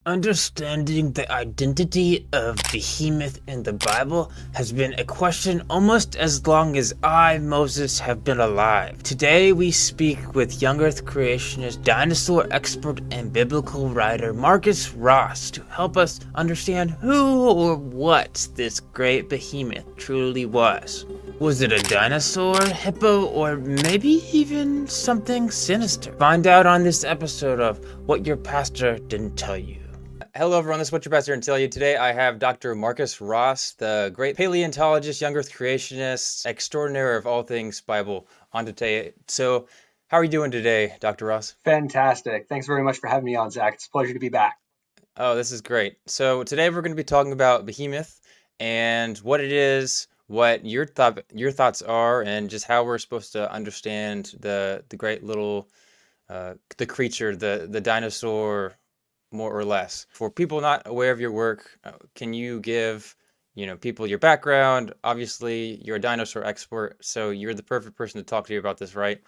Understanding the identity of Behemoth in the Bible has been a question almost as long as I, Moses, have been alive. Today we speak with young earth creationist, dinosaur expert, and biblical writer Marcus Ross to help us understand who or what this great behemoth truly was. Was it a dinosaur, hippo, or maybe even something sinister? Find out on this episode of What Your Pastor Didn't Tell You. Hello everyone, this is What Your Pastor Didn't Tell You. Today I have Dr. Marcus Ross, the great paleontologist, young earth creationist, extraordinaire of all things Bible, on today. So how are you doing today, Dr. Ross? Fantastic. Thanks very much for having me on, Zach. It's a pleasure to be back. Oh, this is great. So today we're going to be talking about Behemoth and what it is, what your thoughts are, and just how we're supposed to understand the great little the creature, the dinosaur, more or less. For people not aware of your work, can you give people your background? Obviously, you're a dinosaur expert, so you're the perfect person to talk to you about this, right?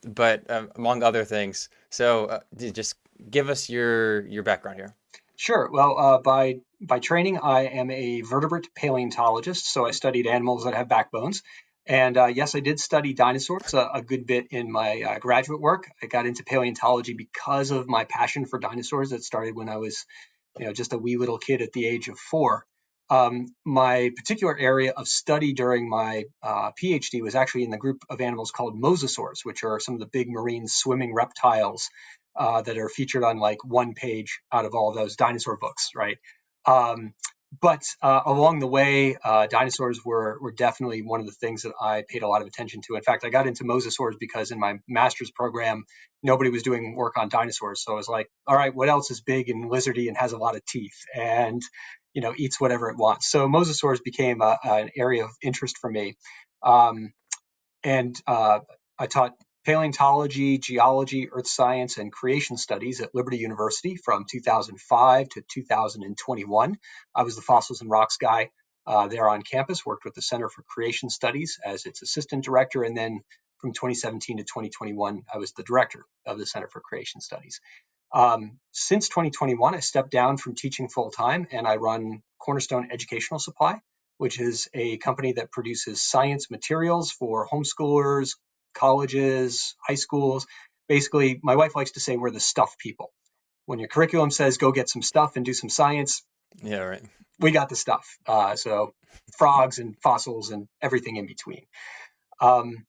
But among other things, so just give us your background here. Sure. Well, by training, I am a vertebrate paleontologist, so I studied animals that have backbones. And yes, I did study dinosaurs a good bit in my graduate work. I got into paleontology because of my passion for dinosaurs that started when I was, just a wee little kid at the age of 4. My particular area of study during my PhD was actually in the group of animals called mosasaurs, which are some of the big marine swimming reptiles that are featured on like one page out of all those dinosaur books, right? Um, but along the way, dinosaurs were definitely one of the things that I paid a lot of attention to. In fact, I got into mosasaurs because in my master's program, nobody was doing work on dinosaurs. So I was like, all right, what else is big and lizardy and has a lot of teeth and eats whatever it wants? So mosasaurs became an area of interest for me. Um, and I taught paleontology, geology, earth science, and creation studies at Liberty University from 2005 to 2021. I was the fossils and rocks guy there on campus, worked with the Center for Creation Studies as its assistant director, and then from 2017 to 2021, I was the director of the Center for Creation Studies. Since 2021, I stepped down from teaching full time and I run Cornerstone Educational Supply, which is a company that produces science materials for homeschoolers, colleges, high schools. Basically, my wife likes to say we're the stuff people. When your curriculum says go get some stuff and do some science, Yeah, right. we got the stuff. So frogs and fossils and everything in between. Um,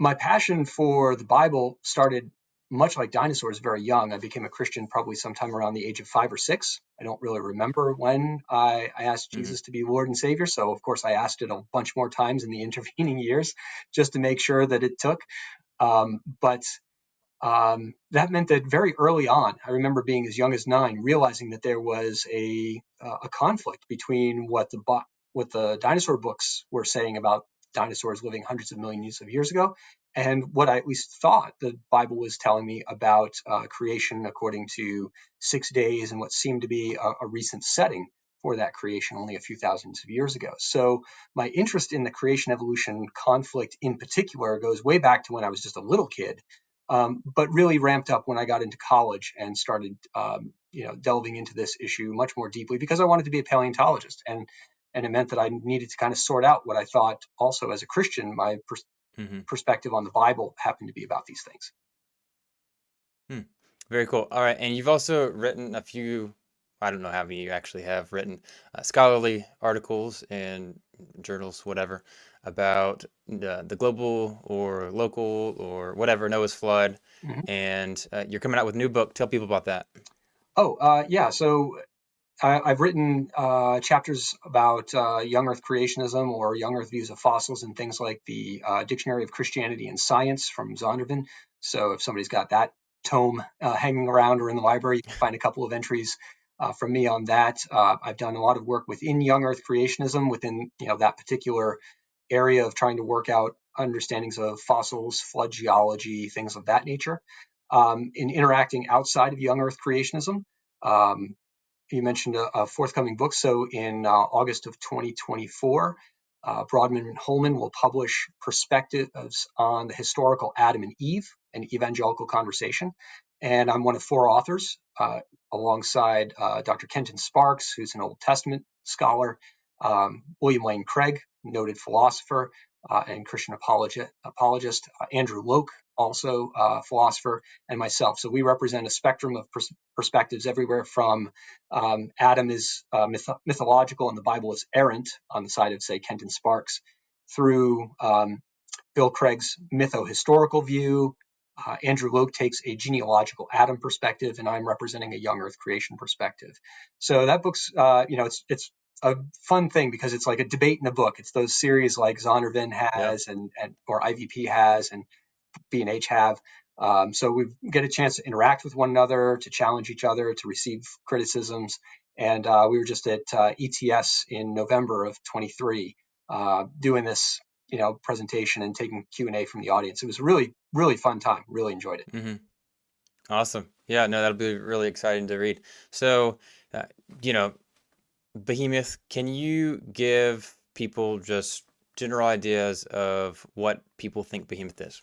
my passion for the Bible started much like dinosaurs very young. I became a Christian probably sometime around the age of 5 or 6. I don't really remember when I asked Hmm. Jesus to be Lord and Savior. So, of course, I asked it a bunch more times in the intervening years just to make sure that it took. But that meant that very early on, I remember being as young as 9, realizing that there was a conflict between what the dinosaur books were saying about dinosaurs living hundreds of millions of years ago, and what I at least thought the Bible was telling me about creation according to 6 days and what seemed to be a recent setting for that creation only a few thousands of years ago. So my interest in the creation evolution conflict in particular goes way back to when I was just a little kid, but really ramped up when I got into college and started, delving into this issue much more deeply because I wanted to be a paleontologist, and it meant that I needed to kind of sort out what I thought. Also, as a Christian, my Hmm. perspective on the Bible happened to be about these things. Hmm. Very cool. All right, and you've also written a few, I don't know how many you actually have written, scholarly articles in journals, whatever, about the global or local or whatever Noah's flood, Mhm. and you're coming out with a new book. Tell people about that. Oh, yeah. So I've written chapters about young Earth creationism or young Earth views of fossils and things like the Dictionary of Christianity and Science from Zondervan. So if somebody's got that tome hanging around or in the library, you can find a couple of entries from me on that. I've done a lot of work within young Earth creationism within that particular area of trying to work out understandings of fossils, flood geology, things of that nature. In interacting outside of young Earth creationism, um, you mentioned a forthcoming book. So in August of 2024, Broadman and Holman will publish perspectives on the historical Adam and Eve, an evangelical conversation. and I'm one of four authors alongside Dr. Kenton Sparks, who's an Old Testament scholar, William Lane Craig, noted philosopher and Christian apologist, Andrew Loke, also philosopher, and myself. So we represent a spectrum of perspectives everywhere from Adam is mythological and the Bible is errant on the side of, say, Kenton Sparks, through Bill Craig's mytho-historical view. Andrew Loke takes a genealogical Adam perspective, and I'm representing a young Earth creation perspective. So that book's, it's a fun thing because it's like a debate in a book. It's those series like Zondervan Yeah. has and or IVP has and B&H have. So we get a chance to interact with one another, to challenge each other, to receive criticisms. And we were just at ETS in November of 23 doing this, presentation and taking Q&A from the audience. It was a really, really fun time. Really enjoyed it. Hmm. Awesome. Yeah, no, that'll be really exciting to read. So, uh, you know, Behemoth, can you give people just general ideas of what people think Behemoth is?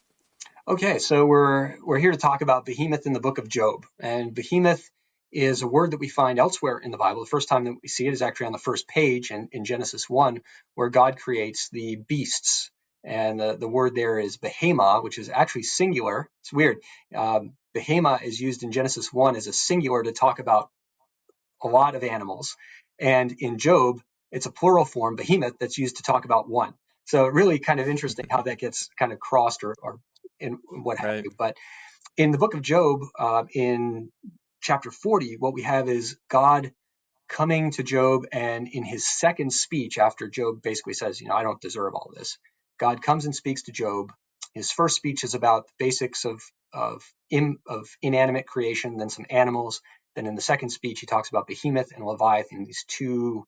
Okay, so we're here to talk about behemoth in the book of Job, and behemoth is a word that we find elsewhere in the Bible. The first time that we see it is actually on the first page in Genesis 1, where God creates the beasts, and the word there is Behemoth, which is actually singular. It's weird. Behemoth is used in Genesis 1 as a singular to talk about a lot of animals, and in Job, it's a plural form, behemoth, that's used to talk about one. So really kind of interesting how that gets kind of crossed or in what have Right. you. But in the book of Job, in chapter 40, what we have is God coming to Job, and in his second speech, after Job basically says, I don't deserve all this, God comes and speaks to Job. His first speech is about the basics of inanimate creation, then some animals. Then in the second speech, he talks about Behemoth and Leviathan, these two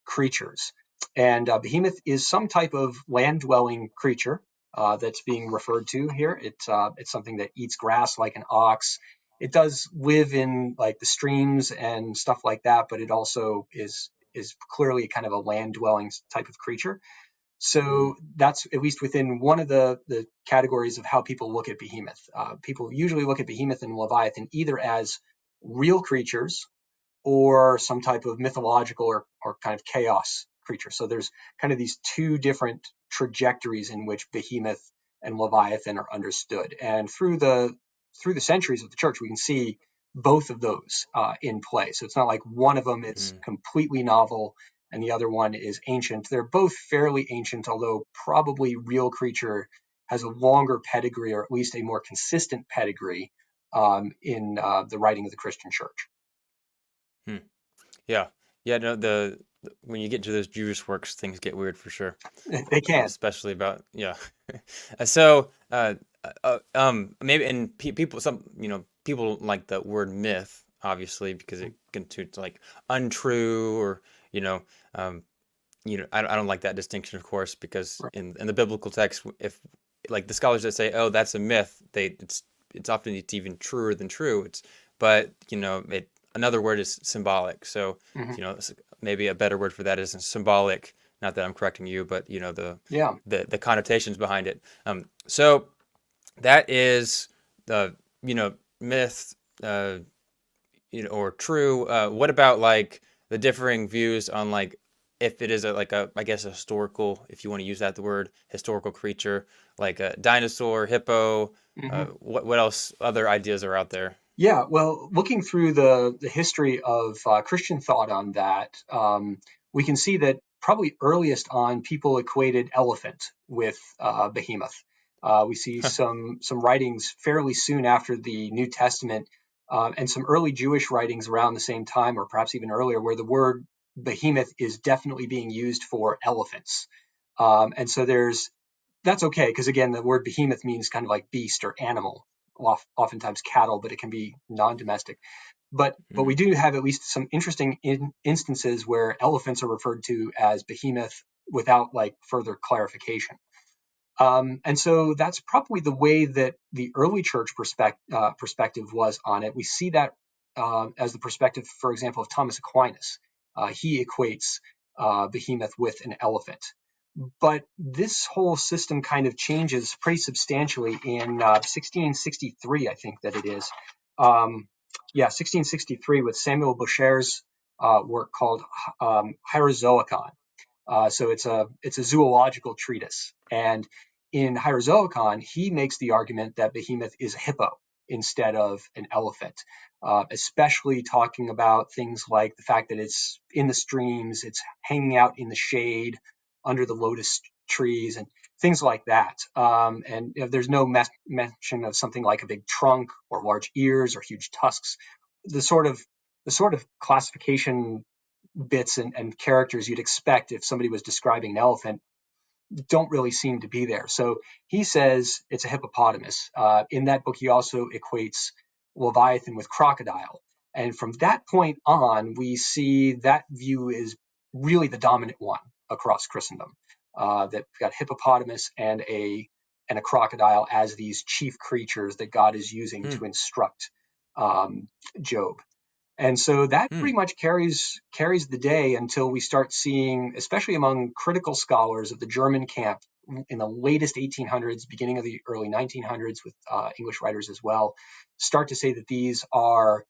creatures. And Behemoth is some type of land-dwelling creature that's being referred to here. It's something that eats grass like an ox. It does live in like the streams and stuff like that, but it also is clearly kind of a land-dwelling type of creature. Mm, So that's at least within one of the categories of how people look at Behemoth. People usually look at Behemoth and Leviathan either as real creatures or some type of mythological or kind of chaos creature. So there's kind of these two different trajectories in which Behemoth and Leviathan are understood. And through the centuries of the church, we can see both of those in play. So it's not like one of them is mm, completely novel and the other one is ancient. They're both fairly ancient, although probably real creature has a longer pedigree, or at least a more consistent pedigree in the writing of the Christian church. mm. Yeah. Yeah, no, when you get to those Jewish works, things get weird for sure. They can. Especially about, yeah. So, maybe, and people, people don't like the word myth, obviously, because it connotes like untrue or, you know, um, I don't like that distinction, of course, because Right. in the biblical text, if like the scholars that say, oh, that's a myth, it's often it's even truer than true. But another word is symbolic. So, Mhm. maybe a better word for that is symbolic. Not that I'm correcting you, but Yeah. the connotations behind it. So that is the myth, or true. What about like the differing views on like if it is I guess a historical, if you want to use that the word historical creature, like a dinosaur, hippo. Mhm. What else? Other ideas are out there. Yeah. Well, looking through the history of Christian thought on that, we can see that probably earliest on, people equated elephant with behemoth. We see some writings fairly soon after the New Testament, and some early Jewish writings around the same time, or perhaps even earlier, where the word behemoth is definitely being used for elephants. And so that's okay, because again, the word behemoth means kind of like beast or animal, oftentimes cattle, but it can be non-domestic. But we Mm, do have at least some interesting instances where elephants are referred to as behemoth without like further clarification. And so that's probably the way that the early church perspective was on it. We see that as the perspective, for example, of Thomas Aquinas. He equates behemoth with an elephant. But this whole system kind of changes pretty substantially in 1663, I think that it is, Um, yeah, 1663 with Samuel Boucher's work called Hierozoicon. So it's a zoological treatise, and in Hierozoicon, he makes the argument that Behemoth is a hippo instead of an elephant, especially talking about things like the fact that it's in the streams, it's hanging out in the shade under the lotus trees, and things like that. And there's no mention of something like a big trunk or large ears or huge tusks. The sort of the sort of classification bits and characters you'd expect if somebody was describing an elephant don't really seem to be there. So he says it's a hippopotamus. In that book, he also equates Leviathan with crocodile. And from that point on, we see that view is really the dominant one across Christendom. That we've got hippopotamus and a crocodile as these chief creatures that God is using Hmm. to instruct Job. And so that Hmm. pretty much carries the day until we start seeing, especially among critical scholars of the German camp in the latest 1800s, beginning of the early 1900s, with English writers as well, start to say that these are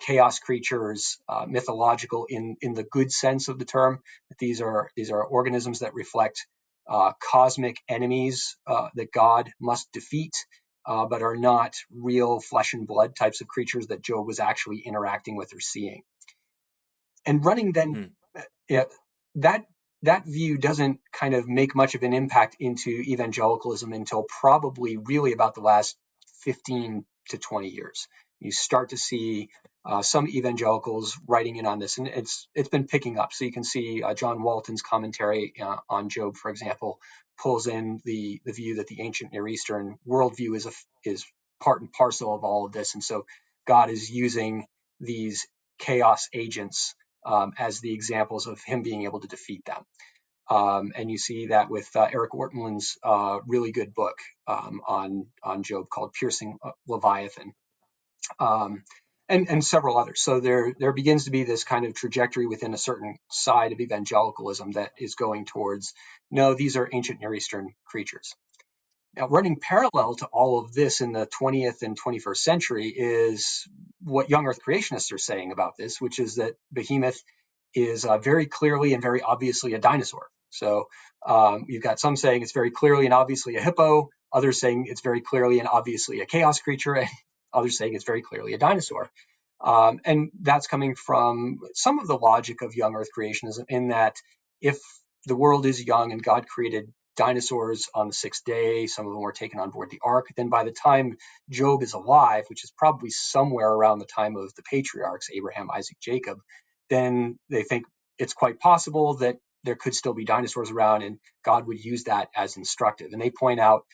chaos creatures, mythological in the good sense of the term. That these are organisms that reflect cosmic enemies that God must defeat, but are not real flesh and blood types of creatures that Job was actually interacting with or seeing. And running then, Hmm. yeah, that that view doesn't kind of make much of an impact into evangelicalism until probably really about the last 15 to 20 years. You start to see some evangelicals writing in on this, and it's been picking up. So you can see John Walton's commentary on Job, for example, pulls in the view that the ancient Near Eastern worldview is part and parcel of all of this, and so God is using these chaos agents as the examples of him being able to defeat them. And you see that with Eric Ortland's really good book on Job called "Piercing Leviathan," um, and several others. So there begins to be this kind of trajectory within a certain side of evangelicalism that is going towards no, these are ancient Near Eastern creatures. Now, running parallel to all of this in the 20th and 21st century is what young Earth creationists are saying about this, which is that Behemoth is very clearly and very obviously a dinosaur. So you've got some saying it's very clearly and obviously a hippo, others saying it's very clearly and obviously a chaos creature, and others saying it's very clearly a dinosaur. And that's coming from some of the logic of young Earth creationism, in that if the world is young and God created dinosaurs on the sixth day, some of them were taken on board the ark, then by the time Job is alive, which is probably somewhere around the time of the patriarchs, Abraham, Isaac, Jacob, then they think it's quite possible that there could still be dinosaurs around and God would use that as instructive. And they point out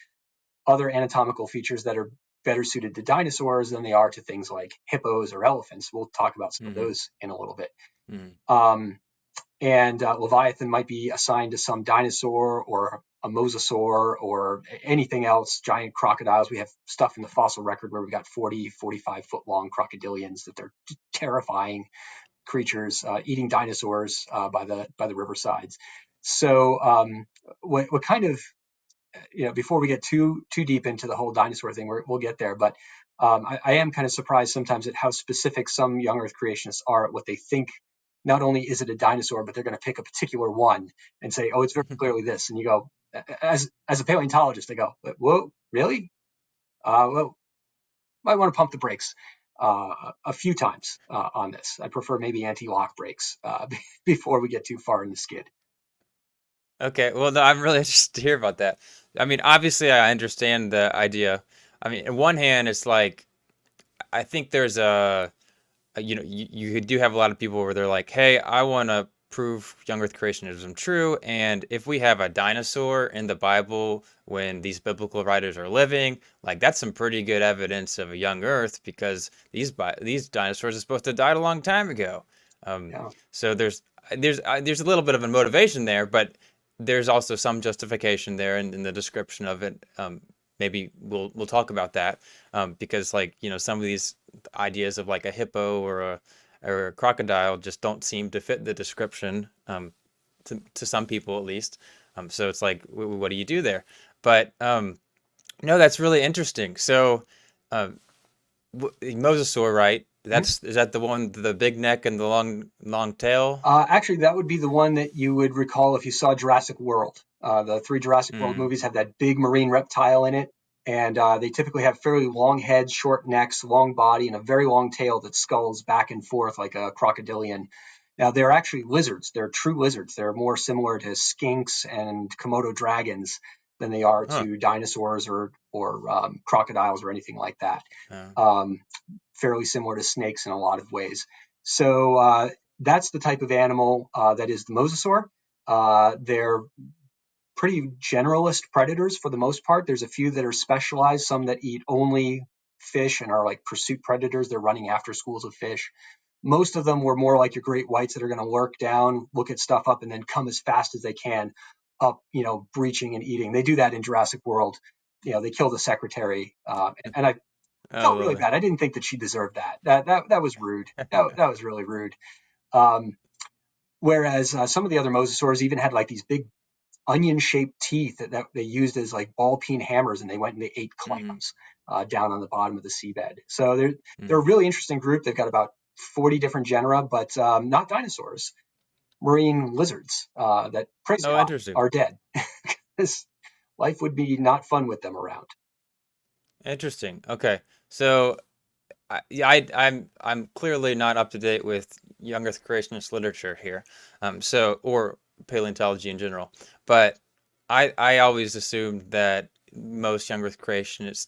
other anatomical features that are better suited to dinosaurs than they are to things like hippos or elephants. We'll talk about some of Hmm. those in a little bit. Hmm. Um, and Leviathan might be assigned to some dinosaur or a mosasaur or anything else, giant crocodiles. We have stuff in the fossil record where we got 40, 45-foot long crocodilians that they're terrifying creatures eating dinosaurs by the riversides. So what kind of, before we get too deep into the whole dinosaur thing, we'll get there. But I am kind of surprised sometimes at how specific some young Earth creationists are at what they think. Not only is it a dinosaur, but they're going to pick a particular one and say, "Oh, it's very clearly this." And you go, as a paleontologist, I go, "Whoa, really? Well, might want to pump the brakes a few times on this. I prefer maybe anti-lock brakes before we get too far in the skid." Okay, well, no, I'm really interested to hear about that. I mean, obviously, I understand the idea. I mean, on one hand, it's like I think there's you do have a lot of people where they're like, hey, I want to prove young Earth creationism true, and if we have a dinosaur in the Bible when these biblical writers are living, like that's some pretty good evidence of a young Earth because these dinosaurs are supposed to have died a long time ago. Um, Yeah. so there's a little bit of a motivation there, but there's also some justification there in the description of it. Maybe we'll talk about that because like some of these ideas of like a hippo or a crocodile just don't seem to fit the description to some people at least. So it's like, what do you do there? But no, that's really interesting. So Mosasaur, right? Mhm. Is that the one, the big neck and the long tail? Actually, that would be the one that you would recall if you saw Jurassic World. The three Jurassic World Mm. movies have that big marine reptile in it, and they typically have fairly long heads, short necks, long body, and a very long tail that sculls back and forth like a crocodilian. Now, they're actually lizards. They're true lizards. They're more similar to skinks and Komodo dragons than they are Huh. to dinosaurs or crocodiles or anything like that. Uh, Um, Fairly similar to snakes in a lot of ways. So that's the type of animal that is the mosasaur. They're pretty generalist predators for the most part. There's a few that are specialized, some that eat only fish and are like pursuit predators. They're running after schools of fish. Most of them were more like your great whites that are going to lurk down, look at stuff up, and then come as fast as they can up, breaching and eating. They do that in Jurassic World. They kill the secretary, and I oh, felt really lovely. bad. I didn't think that she deserved that. That was rude. That was really rude. Um, Whereas some of the other mosasaurs even had like these big onion-shaped teeth that they used as like ball peen hammers, and they went and they ate Mm, clams down on the bottom of the seabed. So they're mm. a really interesting group. They've got about 40 different genera, but not dinosaurs. Marine lizards that crazy Oh, enough interesting. are dead. Because life would be not fun with them around. Interesting. Okay. So yeah, I'm clearly not up to date with young Earth creationist literature here, or paleontology in general. But I always assumed that most young Earth creationists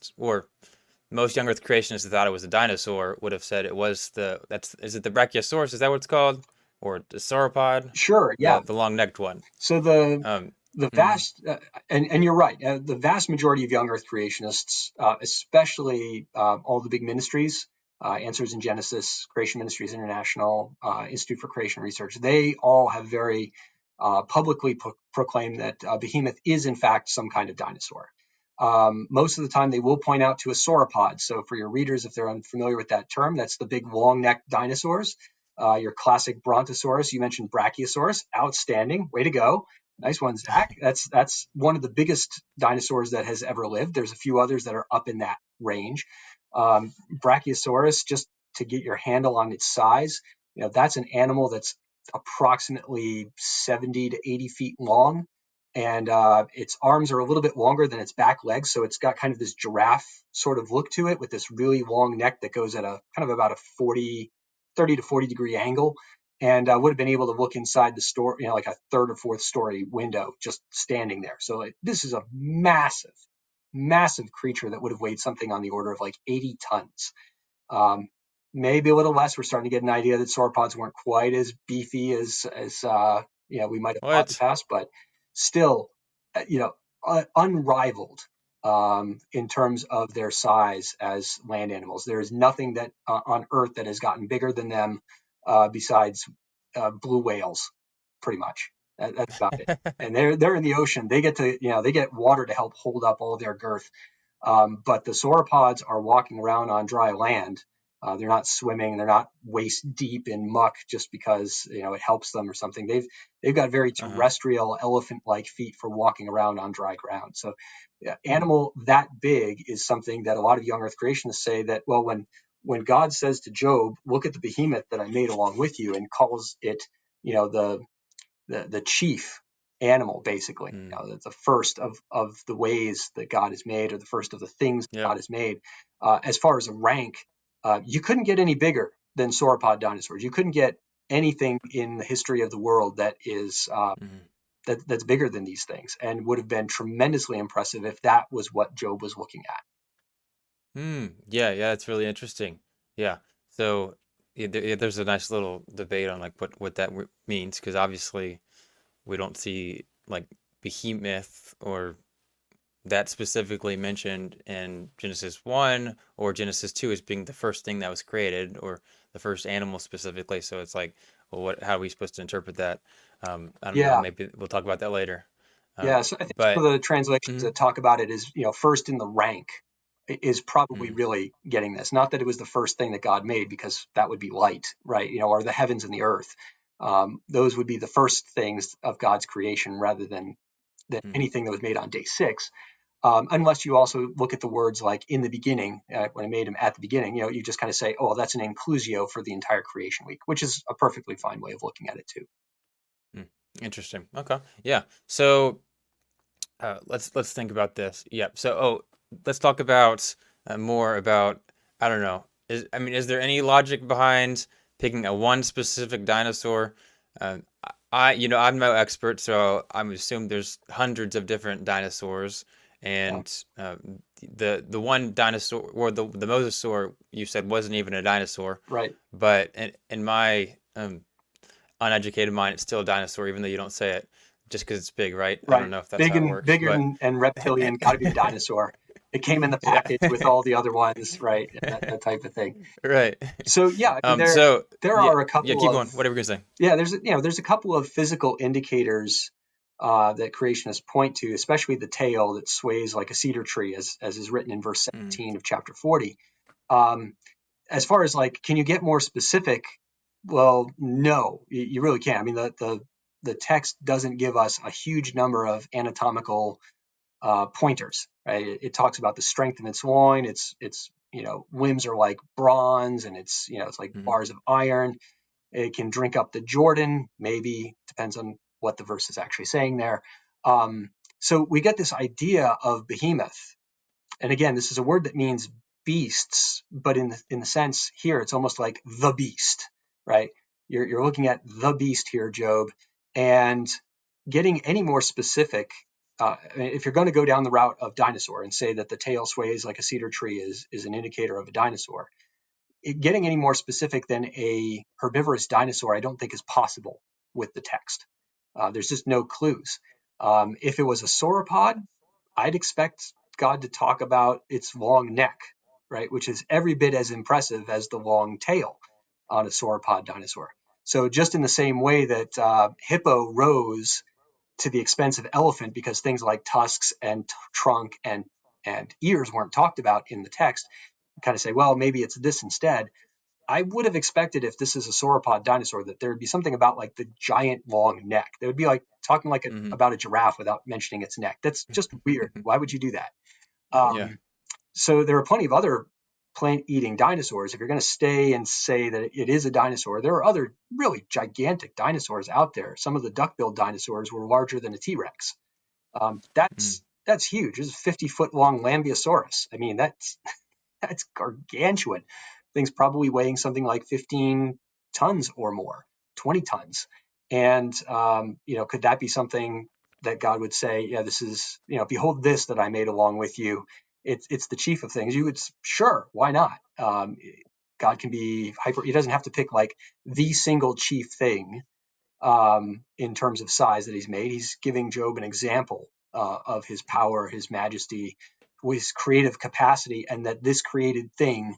that thought it was a dinosaur would have said it was is it the Brachiosaurus? Is that what it's called? Or the sauropod? Sure, yeah. The long necked one. So the Um, the mm, vast and you're right. The vast majority of young Earth creationists, especially all the big ministries, Answers in Genesis, Creation Ministries International, Institute for Creation Research, they all have very publicly proclaimed that Behemoth is in fact some kind of dinosaur. Most of the time, they will point out to a sauropod. So, for your readers, if they're unfamiliar with that term, that's the big long-necked dinosaurs. Your classic Brontosaurus. You mentioned Brachiosaurus. Outstanding. Way to go. Nice one, Zach. That's one of the biggest dinosaurs that has ever lived. There's a few others that are up in that range. Brachiosaurus, just to get your handle on its size, that's an animal that's approximately 70 to 80 feet long, and its arms are a little bit longer than its back legs, so it's got kind of this giraffe sort of look to it with this really long neck that goes at a kind of about a 30 to 40 degree angle, and would have been able to look inside the store, like a third or fourth story window just standing there. So this is a massive, massive creature that would have weighed something on the order of like 80 tons. Um, Maybe a little less. We're starting to get an idea that sauropods weren't quite as beefy as we might have thought in the what? past, but still, unrivaled in terms of their size as land animals. There is nothing that on Earth that has gotten bigger than them besides blue whales, pretty much. That's about it. And they're in the ocean. They get water to help hold up all their girth, but the sauropods are walking around on dry land. They're not swimming. They're not waist deep in muck just because it helps them or something. They've got very Uh-huh. terrestrial elephant-like feet for walking around on dry ground. So, yeah, animal that big is something that a lot of young Earth creationists say that, well, when God says to Job, "Look at the behemoth that I made along with you," and calls it, the the chief animal, basically, Mm, the first of the ways that God has made, or the first of the things that yep. God has made. As far as a rank, you couldn't get any bigger than sauropod dinosaurs. You couldn't get anything in the history of the world that is Mm. that's bigger than these things, and would have been tremendously impressive if that was what Job was looking at. Hmm. Yeah, yeah, it's really interesting. Yeah. So there's a nice little debate on like what that means, because obviously we don't see like behemoth or that specifically mentioned in Genesis 1 or Genesis 2 as being the first thing that was created, or the first animal specifically. So it's like, well, how are we supposed to interpret that? I don't know. Yeah, Maybe we'll talk about that later. yeah. So I think some But of the translations mhm, that talk about it is, first in the rank is probably mm, really getting this. Not that it was the first thing that God made, because that would be light, right? Or the heavens and the earth. Those would be the first things of God's creation rather than mm, anything that was made on day six. Unless you also look at the words like in the beginning, when I made them at the beginning, you just kind of say, oh, well, that's an inclusio for the entire creation week, which is a perfectly fine way of looking at it too. Hmm. Interesting. Okay. Yeah. So let's think about this. Yep. So let's talk about more about I don't know. Is there any logic behind picking a one specific dinosaur? Uh, I'm no expert, so I'm assuming there's hundreds of different dinosaurs, Yeah, and the one dinosaur or the mosasaur you said wasn't even a dinosaur, right, but in my uneducated mind, it's still a dinosaur, even though you don't say it, just because it's big, right? I don't right. know if that's how it works, Bigger but and reptilian, got to be a dinosaur. It came in the yeah, package with all the other ones, right? That type of thing. right. So yeah, I mean So there yeah, are a yeah, couple keep of going. Whatever you're gonna say. yeah, there's a couple of physical indicators that creationists point to, especially the tail that sways like a cedar tree, as is written in verse Mm, 17 of chapter 40. Um, as far as like, can you get more specific? Well, no, you really can't. I mean, the text doesn't give us a huge number of anatomical pointers, right? It talks about the strength of its loin. Its limbs are like bronze, and it's like mhm, bars of iron. It can drink up the Jordan, maybe, depends on what the verse is actually saying there. Um, so we get this idea of behemoth. And again, this is a word that means beasts, but in the sense here, it's almost like the beast, right? You're looking at the beast here, Job, and getting any more specific. If you're going to go down the route of dinosaur and say that the tail sways like a cedar tree is an indicator of a dinosaur, getting any more specific than a herbivorous dinosaur, I don't think is possible with the text. There's just no clues. If it was a sauropod, I'd expect God to talk about its long neck, right, which is every bit as impressive as the long tail on a sauropod dinosaur. So just in the same way that hippo rose to the expense of elephant because things like tusks and trunk and ears weren't talked about in the text, kind of say, well, maybe it's this instead. I would have expected if this is a sauropod dinosaur that there would be something about like the giant long neck. They would be like talking like mhm. about a giraffe without mentioning its neck. That's just weird. Why would you do that? Yeah. So there are plenty of other plant-eating dinosaurs. If you're going to stay and say that it is a dinosaur, there are other really gigantic dinosaurs out there. Some of the duck-billed dinosaurs were larger than a T-Rex. Mm, That's huge. This is a 50-foot long Lambeosaurus. I mean, that's gargantuan. Thing's probably weighing something like 15 tons or more, 20 tons. And, could that be something that God would say, yeah, this is, behold this that I made along with you. It's the chief of things. You would, sure, why not? God can be hyper, he doesn't have to pick like the single chief thing in terms of size that he's made. He's giving Job an example of his power, his majesty, his creative capacity, and that this created thing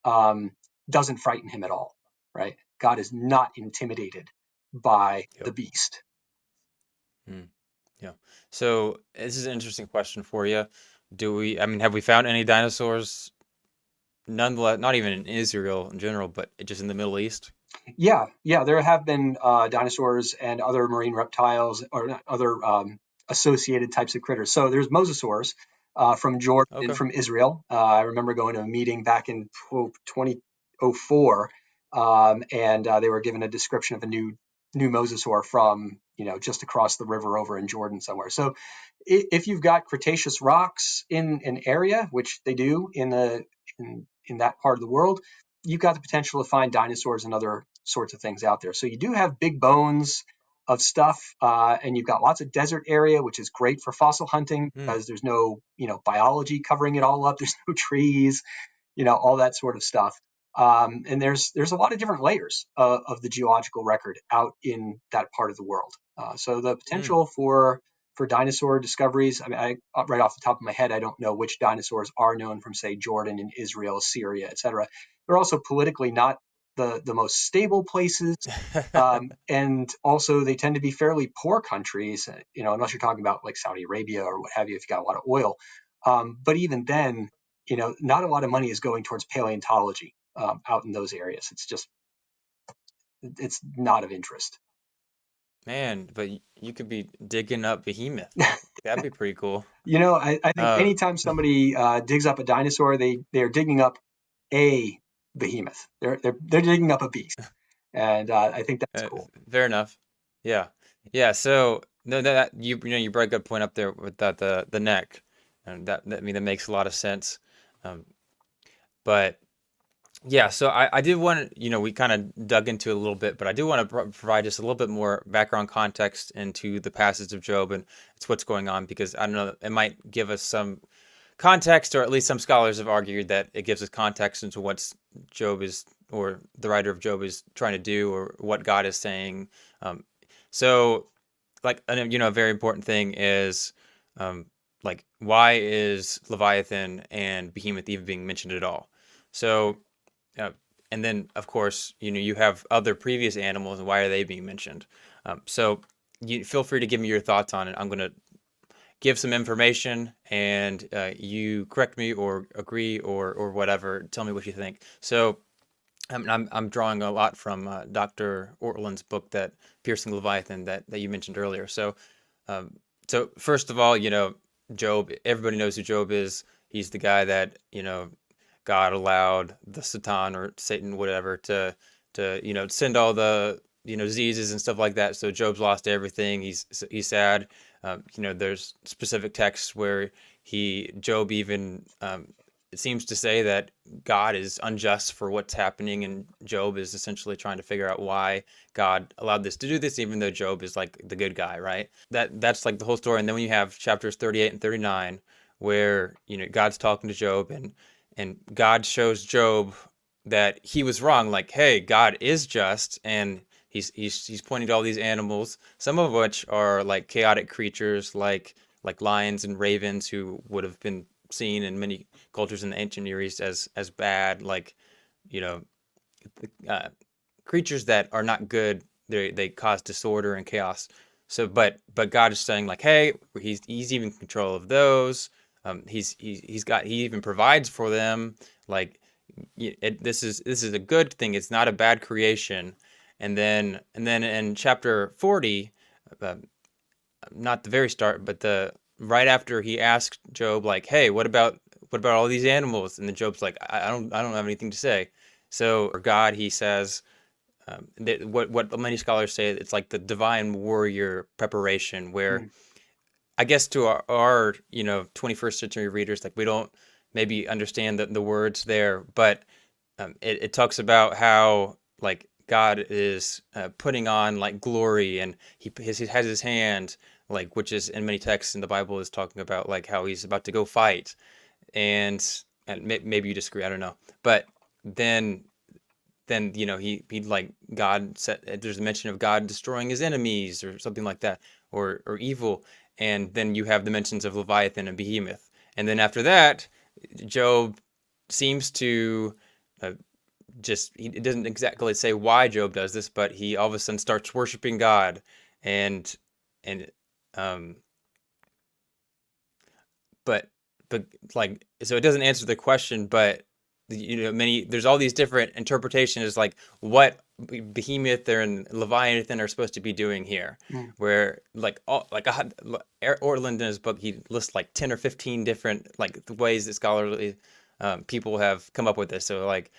um, doesn't frighten him at all, right? God is not intimidated by the yep. beast. Mm, yeah. So this is an interesting question for you. Have we found any dinosaurs? Nonetheless, not even in Israel in general, but just in the Middle East. Yeah, there have been dinosaurs and other marine reptiles or other associated types of critters. So there's mosasaurs from Jordan and Okay. from Israel. I remember going to a meeting back in 2004, and they were given a description of a new mosasaur from just across the river over in Jordan somewhere. So if you've got Cretaceous rocks in an area, which they do in that part of the world, you've got the potential to find dinosaurs and other sorts of things out there. So you do have big bones of stuff, and you've got lots of desert area, which is great for fossil hunting Mm, because there's no biology covering it all up. There's no trees, all that sort of stuff. And there's a lot of different layers of the geological record out in that part of the world. So the mm, potential for dinosaur discoveries. I mean, right off the top of my head, I don't know which dinosaurs are known from, say, Jordan and Israel, Syria, etc. They're also politically not the most stable places, and also they tend to be fairly poor countries. Unless you're talking about like Saudi Arabia or what have you, if you got a lot of oil. But even then, not a lot of money is going towards paleontology out in those areas. It's not of interest. Man, but you could be digging up Behemoth. That'd be pretty cool. I think Uh, anytime somebody digs up a dinosaur, they're digging up a behemoth. They're digging up a beast, and I think that's cool. Fair enough. Yeah, yeah. So no, that you brought a good point up there with that the neck, and I mean that makes a lot of sense. Um, but yeah, so I did want to, we kind of dug into it a little bit, but I do want to provide just a little bit more background context into the passage of Job and it's what's going on because I don't know, it might give us some context, or at least some scholars have argued that it gives us context into what Job is, or the writer of Job is trying to do, or what God is saying. Um, so, like, a very important thing is, um, like, why is Leviathan and Behemoth even being mentioned at all? So, uh, and then, of course, you have other previous animals, and why are they being mentioned? So, you feel free to give me your thoughts on it. I'm going to give some information and you correct me or agree or whatever. Tell me what you think. So I'm drawing a lot from Dr. Ortland's book, that Piercing Leviathan, that you mentioned earlier. Um, so first of all, Job. Everybody knows who Job is. He's the guy that God allowed the Satan or Satan, whatever, to send all the diseases and stuff like that. So Job's lost everything. He's sad. There's specific texts where Job even it seems to say that God is unjust for what's happening, and Job is essentially trying to figure out why God allowed this to do this, even though Job is like the good guy, right? That's like the whole story. And then when you have chapters 38 and 39, where God's talking to Job, and God shows Job that he was wrong. Like, hey, God is just, and he's pointing to all these animals, some of which are like chaotic creatures, like lions and ravens, who would have been seen in many cultures in the ancient Near East as bad, like you know uh, creatures that are not good. They cause disorder and chaos. So, but God is saying like, hey, he's even in control of those. He even provides for them. Like, this is a good thing. It's not a bad creation. And then in chapter 40, uh, not the very start, but the right after he asked Job like, hey, what about all these animals? And then Job's like, I don't have anything to say. So, or God, he says, what many scholars say, it's like the divine warrior preparation, where Mm, I guess to our 21st century readers, like we don't maybe understand the words there, but it talks about how like God is putting on like glory, and he has his hand, like, which is in many texts in the Bible is talking about like how he's about to go fight, and maybe you disagree, I don't know, but then he like God said, there's a mention of God destroying his enemies or something like that, or evil, and then you have the mentions of Leviathan and Behemoth, and then after that, Job seems to uh, it doesn't exactly say why Job does this, but he all of a sudden starts worshiping God, and and um but but like, so it doesn't answer the question, but many there's all these different interpretations, like what Behemoth and Leviathan are supposed to be doing here, mm, where like all like Ortland in his book, he lists like 10 or 15 different like the ways that scholarly people have come up with this. So like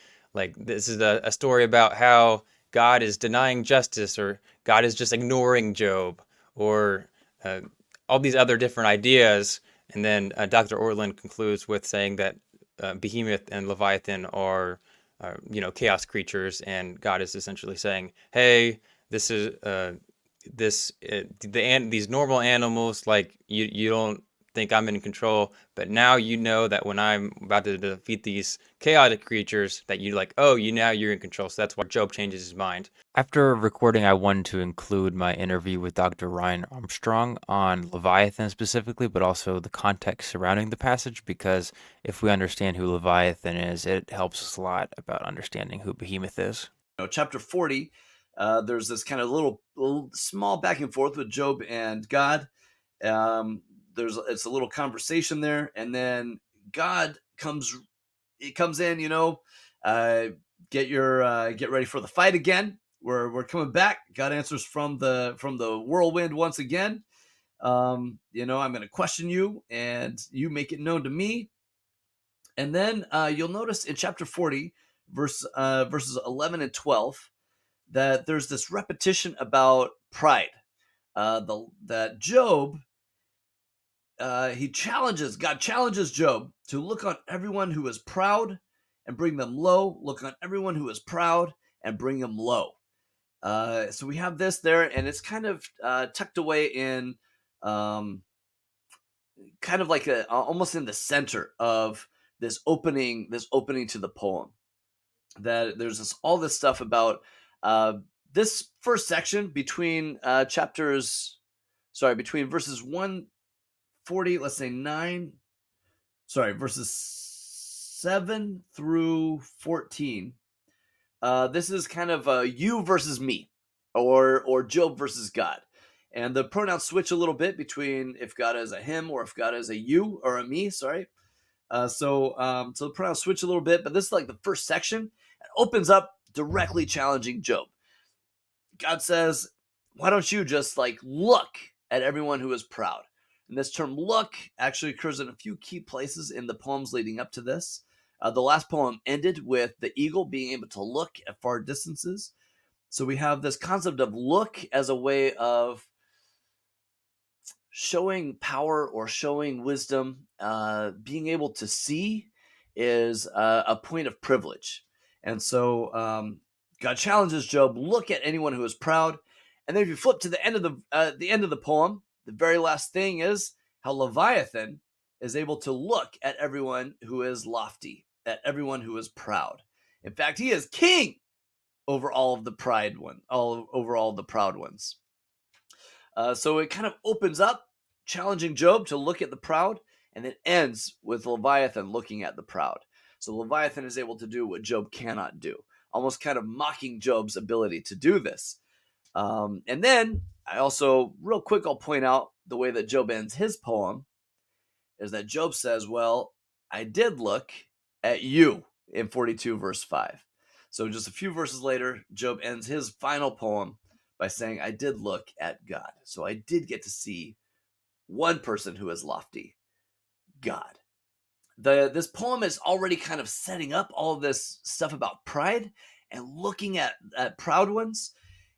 this is a story about how God is denying justice, or God is just ignoring Job, or uh, all these other different ideas. And then Dr. Ortland concludes with saying that Behemoth and Leviathan are chaos creatures, and God is essentially saying, "Hey, this is these normal animals, like you don't think I'm in control, but now you know that when I'm about to defeat these chaotic creatures, that you like, oh, now you're in control." So that's why Job changes his mind. After recording, I wanted to include my interview with Dr. Ryan Armstrong on Leviathan specifically, but also the context surrounding the passage, because if we understand who Leviathan is, it helps us a lot about understanding who Behemoth is. Chapter 40, there's this kind of little small back and forth with Job and God. It's a little conversation there, and then God comes in, get ready for the fight again we're coming back. God answers from the whirlwind once again. I'm going to question you, and you make it known to me. And then you'll notice in chapter 40, verses 11 and 12, that there's this repetition about pride. That Job, God challenges Job to look on everyone who is proud and bring them low. Look on everyone who is proud and bring them low. So we have this there, and it's kind of tucked away in kind of like almost in the center of this opening to the poem. That there's all this stuff about this first section between verses 140, let's say verses 7 through 14. This is kind of you versus me, or Job versus God. And the pronouns switch a little bit between if God is a him or if God is a you or a me, sorry. So the pronouns switch a little bit, but this is like the first section. It opens up directly challenging Job. God says, why don't you just look at everyone who is proud? And this term look actually occurs in a few key places in the poems leading up to this. The last poem ended with the eagle being able to look at far distances. So we have this concept of look as a way of showing power or showing wisdom. Being able to see is a point of privilege. And so God challenges Job, look at anyone who is proud. And then if you flip to the end of the poem, the very last thing is how Leviathan is able to look at everyone who is lofty, at everyone who is proud. In fact, he is king over all of the proud ones. So it kind of opens up, challenging Job to look at the proud, and it ends with Leviathan looking at the proud. So Leviathan is able to do what Job cannot do, almost kind of mocking Job's ability to do this. And then I also, real quick, I'll point out the way that Job ends his poem is that Job says, well, I did look at you in 42 verse 5. So just a few verses later, Job ends his final poem by saying, I did look at God. So I did get to see one person who is lofty, God. This poem is already kind of setting up all of this stuff about pride and looking at proud ones.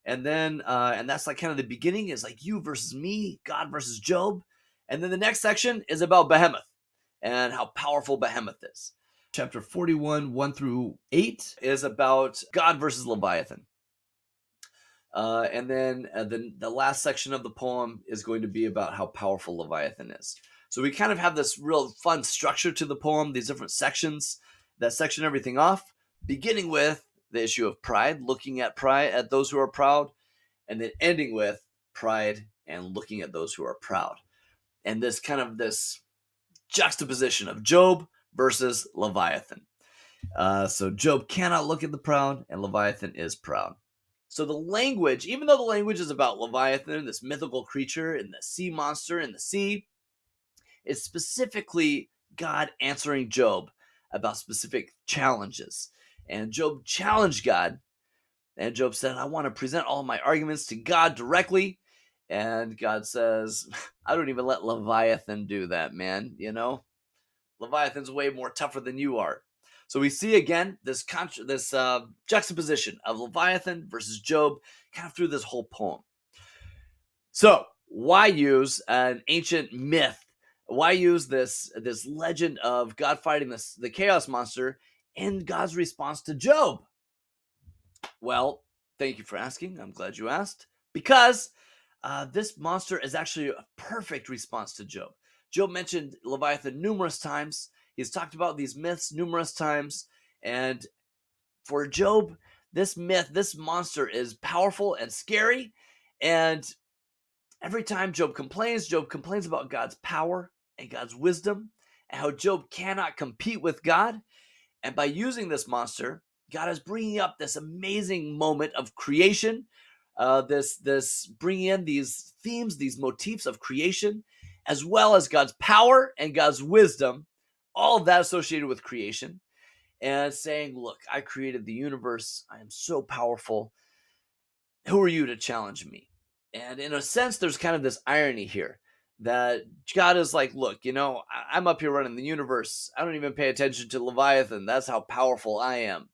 And then, and that's like kind of the beginning is like you versus me, God versus Job. And then the next section is about Behemoth and how powerful Behemoth is. Chapter 41, 1 through 8 is about God versus Leviathan. And then the last section of the poem is going to be about how powerful Leviathan is. So we kind of have this real fun structure to the poem, these different sections that section everything off, beginning with the issue of pride, looking at pride, at those who are proud, and then ending with pride and looking at those who are proud. And this kind of this juxtaposition of Job versus Leviathan. So Job cannot look at the proud, and Leviathan is proud. So the language, even though the language is about Leviathan, this mythical creature and the sea monster in the sea, is specifically God answering Job about specific challenges. And Job challenged God, and Job said, I want to present all my arguments to God directly. And God says, I don't even let Leviathan do that, man. You know, Leviathan's way more tougher than you are. So we see again this juxtaposition of Leviathan versus Job kind of through this whole poem. So why use an ancient myth? Why use this legend of God fighting the chaos monster in God's response to Job? Well, thank you for asking. I'm glad you asked. Because this monster is actually a perfect response to Job. Job mentioned Leviathan numerous times. He's talked about these myths numerous times. And for Job, this myth, this monster is powerful and scary. And every time Job complains about God's power and God's wisdom and how Job cannot compete with God. And by using this monster, God is bringing up this amazing moment of creation, this bringing in these themes, these motifs of creation, as well as God's power and God's wisdom, all of that associated with creation, and saying, look, I created the universe. I am so powerful. who are you to challenge me? And in a sense, there's kind of this irony here that God is like, look, I'm up here running the universe. I don't even pay attention to Leviathan. That's how powerful I am.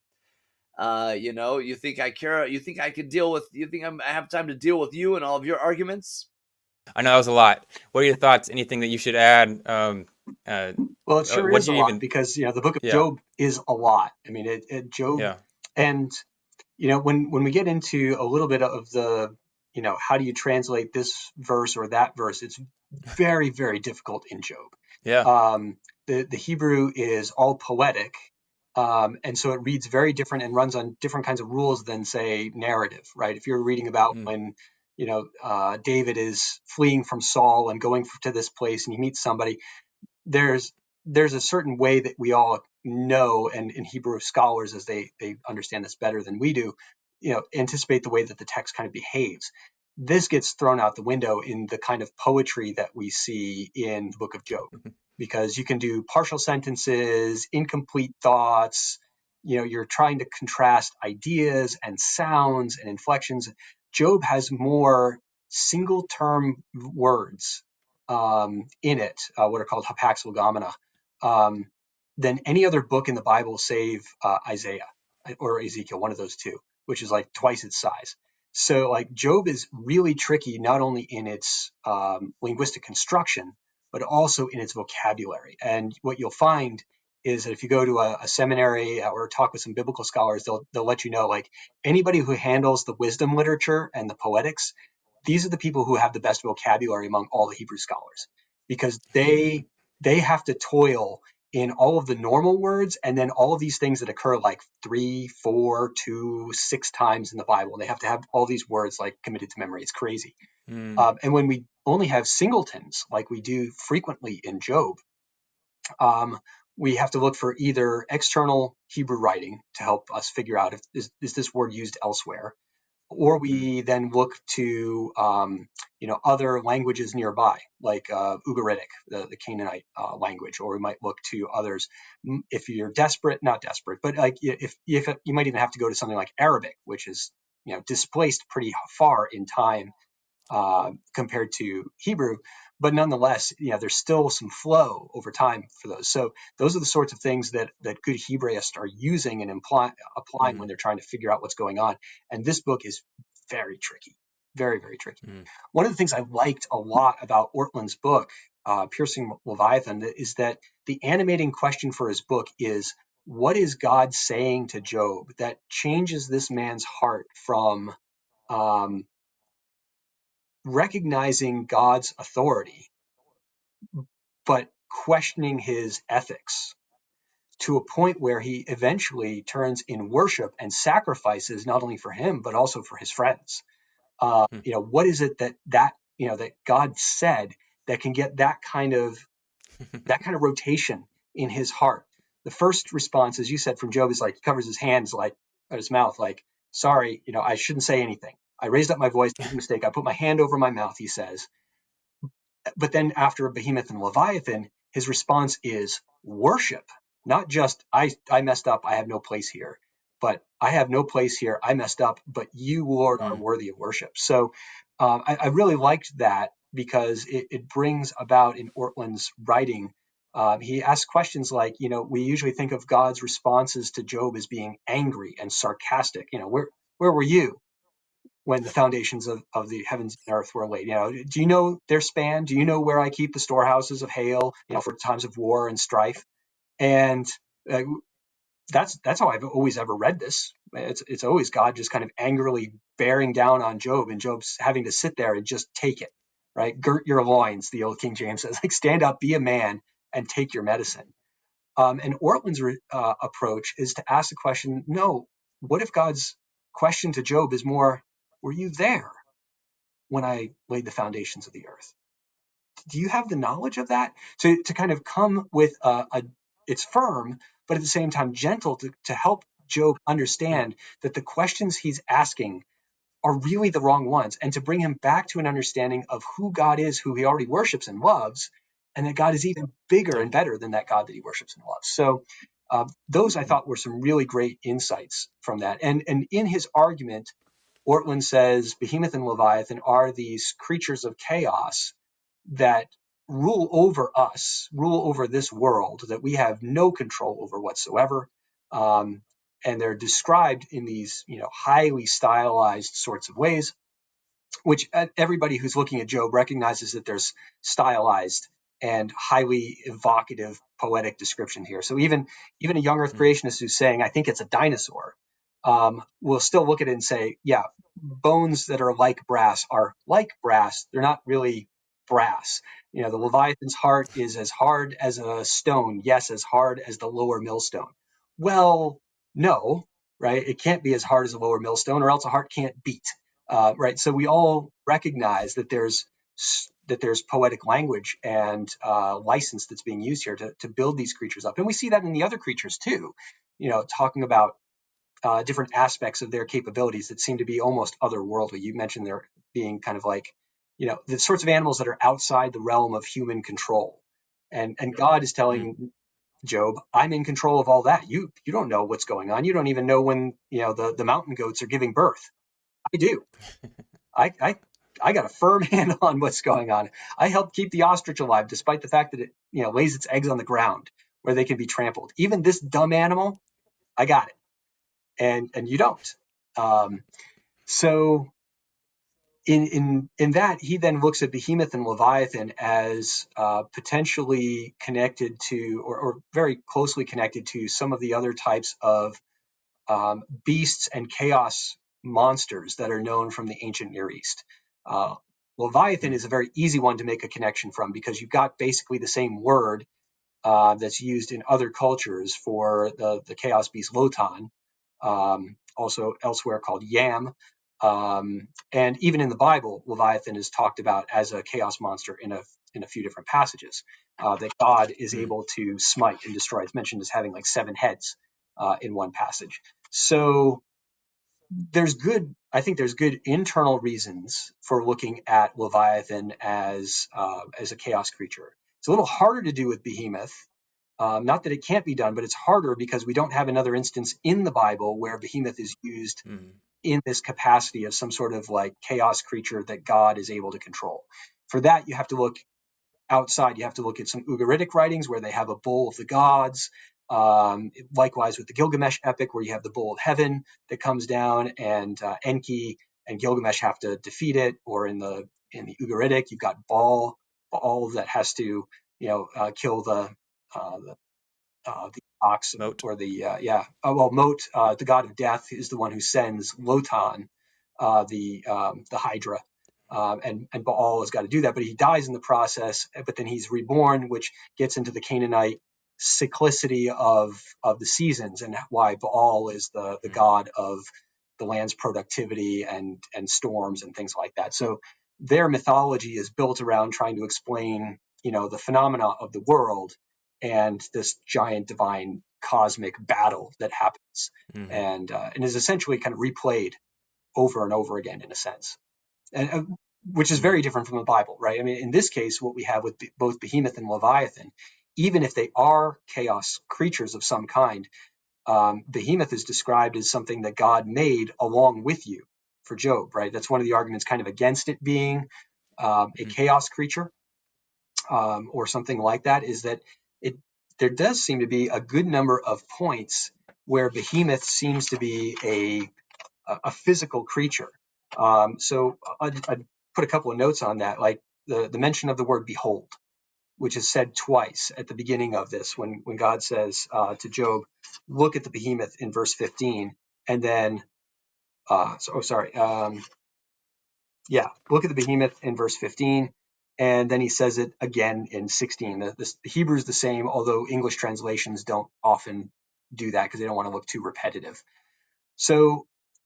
You think I care? You think I could deal with? You think I have time to deal with you and all of your arguments? I know that was a lot. What are your thoughts? Anything that you should add? Uh, Well, it sure what is do a you lot even? because the book of Yeah, Job is a lot. I mean, Job, yeah. and when we get into a little bit of the how do you translate this verse or that verse, it's very, very difficult in Job. Yeah. The Hebrew is all poetic, and so it reads very different and runs on different kinds of rules than, say, narrative, right? If you're reading about Mm, when David is fleeing from Saul and going to this place and he meets somebody, there's there's a certain way that we all know, and in Hebrew scholars, as they understand this better than we do, anticipate the way that the text kind of behaves. This gets thrown out the window in the kind of poetry that we see in the book of Job, because you can do partial sentences, incomplete thoughts. You're trying to contrast ideas and sounds and inflections. Job has more single term words in it, what are called hapax legomena, um, than any other book in the Bible, save Isaiah or Ezekiel, one of those two, which is like twice its size. So, like, Job is really tricky, not only in its linguistic construction, but also in its vocabulary. And what you'll find is that if you go to a seminary or talk with some biblical scholars, they'll let you know, like, anybody who handles the wisdom literature and the poetics, these are the people who have the best vocabulary among all the Hebrew scholars, because they have to toil in all of the normal words and then all of these things that occur like 3, 4, 2, 6 times in the Bible. They have to have all these words like committed to memory. It's crazy. mm, And when we only have singletons like we do frequently in Job, um, we have to look for either external Hebrew writing to help us figure out if is this word used elsewhere, or mm, we then look to other languages nearby, like Ugaritic, the Canaanite language, or we might look to others. If you're desperate, not desperate, but like if you might even have to go to something like Arabic, which is displaced pretty far in time compared to Hebrew, but nonetheless, there's still some flow over time for those. So those are the sorts of things that good Hebraists are using and applying when mm, they're trying to figure out what's going on. And this book is very tricky, very, very tricky. mm, One of the things I liked a lot about Ortland's book, Piercing Leviathan, is that the animating question for his book is, what is God saying to Job that changes this man's heart from um, recognizing God's authority, but questioning his ethics to a point where he eventually turns in worship and sacrifices not only for him, but also for his friends. mm. What is it that God said that can get that kind of rotation in his heart? The first response, as you said, from Job is like, he covers his hands, like at his mouth, like, sorry, I shouldn't say anything. I raised up my voice, made a mistake. I put my hand over my mouth, he says. But then after Behemoth and Leviathan, his response is worship, not just I messed up, I have no place here, but I have no place here, I messed up, but you, Lord, are Mm, worthy of worship. So I really liked that because it brings about in Ortland's writing. He asks questions like, we usually think of God's responses to Job as being angry and sarcastic. Where were you when the foundations of the heavens and earth were laid? Do you know their span? Do you know where I keep the storehouses of hail, for times of war and strife? And uh, that's how I've always ever read this. It's always God just kind of angrily bearing down on Job, and Job's having to sit there and just take it, right? Girt your loins, the old King James says, like, stand up, be a man, and take your medicine. And Ortland's approach is to ask the question, no, what if God's question to Job is more, were you there when I laid the foundations of the earth? Do you have the knowledge of that? To kind of come with it's firm, but at the same time gentle, to help Job mm, understand that the questions he's asking are really the wrong ones, and to bring him back to an understanding of who God is, who he already worships and loves, and that God is even bigger yeah. and better than that God that he worships and loves. So those I Mm, thought were some really great insights from that. And in his argument, Ortlund says Behemoth and Leviathan are these creatures of chaos that rule over us, rule over this world that we have no control over whatsoever. And they're described in these, highly stylized sorts of ways, which everybody who's looking at Job recognizes that there's stylized and highly evocative poetic description here. So even a young Earth creationist who's saying, I think it's a dinosaur, will still look at it and say, yeah, bones that are like brass are like brass. They're not really brass. The Leviathan's heart is as hard as a stone. Yes, as hard as the lower millstone. Well, no, right? It can't be as hard as a lower millstone, or else a heart can't beat. Right. So we all recognize that there's poetic language and license that's being used here to build these creatures up. And we see that in the other creatures too, talking about different aspects of their capabilities that seem to be almost otherworldly. You mentioned there being kind of like, the sorts of animals that are outside the realm of human control. And God is telling Job, I'm in control of all that. You don't know what's going on. You don't even know when, the mountain goats are giving birth. I do. I got a firm handle on what's going on. I helped keep the ostrich alive, despite the fact that it, lays its eggs on the ground where they can be trampled. Even this dumb animal, I got it, and you don't. So in that, he then looks at Behemoth and Leviathan as potentially connected to, or very closely connected to, some of the other types of beasts and chaos monsters that are known from the ancient Near East. Leviathan is a very easy one to make a connection from, because you've got basically the same word that's used in other cultures for the chaos beast Lotan, also elsewhere called Yam. And even in the Bible, Leviathan is talked about as a chaos monster in a few different passages that God is able to smite and destroy. It's mentioned as having like 7 heads in one passage. So I think there's good internal reasons for looking at Leviathan as a chaos creature. It's a little harder to do with Behemoth. Not that it can't be done, but it's harder because we don't have another instance in the Bible where Behemoth is used in this capacity of some sort of like chaos creature that God is able to control. For that, you have to look outside. You have to look at some Ugaritic writings where they have a bull of the gods. Likewise with the Gilgamesh epic, where you have the bull of heaven that comes down, and Enki and Gilgamesh have to defeat it. Or in the Ugaritic, you've got Baal that has to kill the ox, Moat. or the Mot, the god of death, is the one who sends Lotan, the Hydra, and Baal has got to do that, but he dies in the process. But then he's reborn, which gets into the Canaanite cyclicity of the seasons, and why Baal is the god of the land's productivity and storms and things like that. So their mythology is built around trying to explain the phenomena of the world and this giant divine cosmic battle that happens, and is essentially kind of replayed over and over again in a sense, and which is very different from the Bible, right? I mean, in this case, what we have with both Behemoth and Leviathan, even if they are chaos creatures of some kind, Behemoth is described as something that God made along with you for Job, right? That's one of the arguments kind of against it being a chaos creature, or something like that, is that there does seem to be a good number of points where Behemoth seems to be a physical creature. So I'd put a couple of notes on that, like the mention of the word behold, which is said twice at the beginning of this, when God says to Job, look at the behemoth in verse 15, and then, look at the behemoth in verse 15, and then he says it again in 16. The Hebrew is the same, although English translations don't often do that because they don't want to look too repetitive. So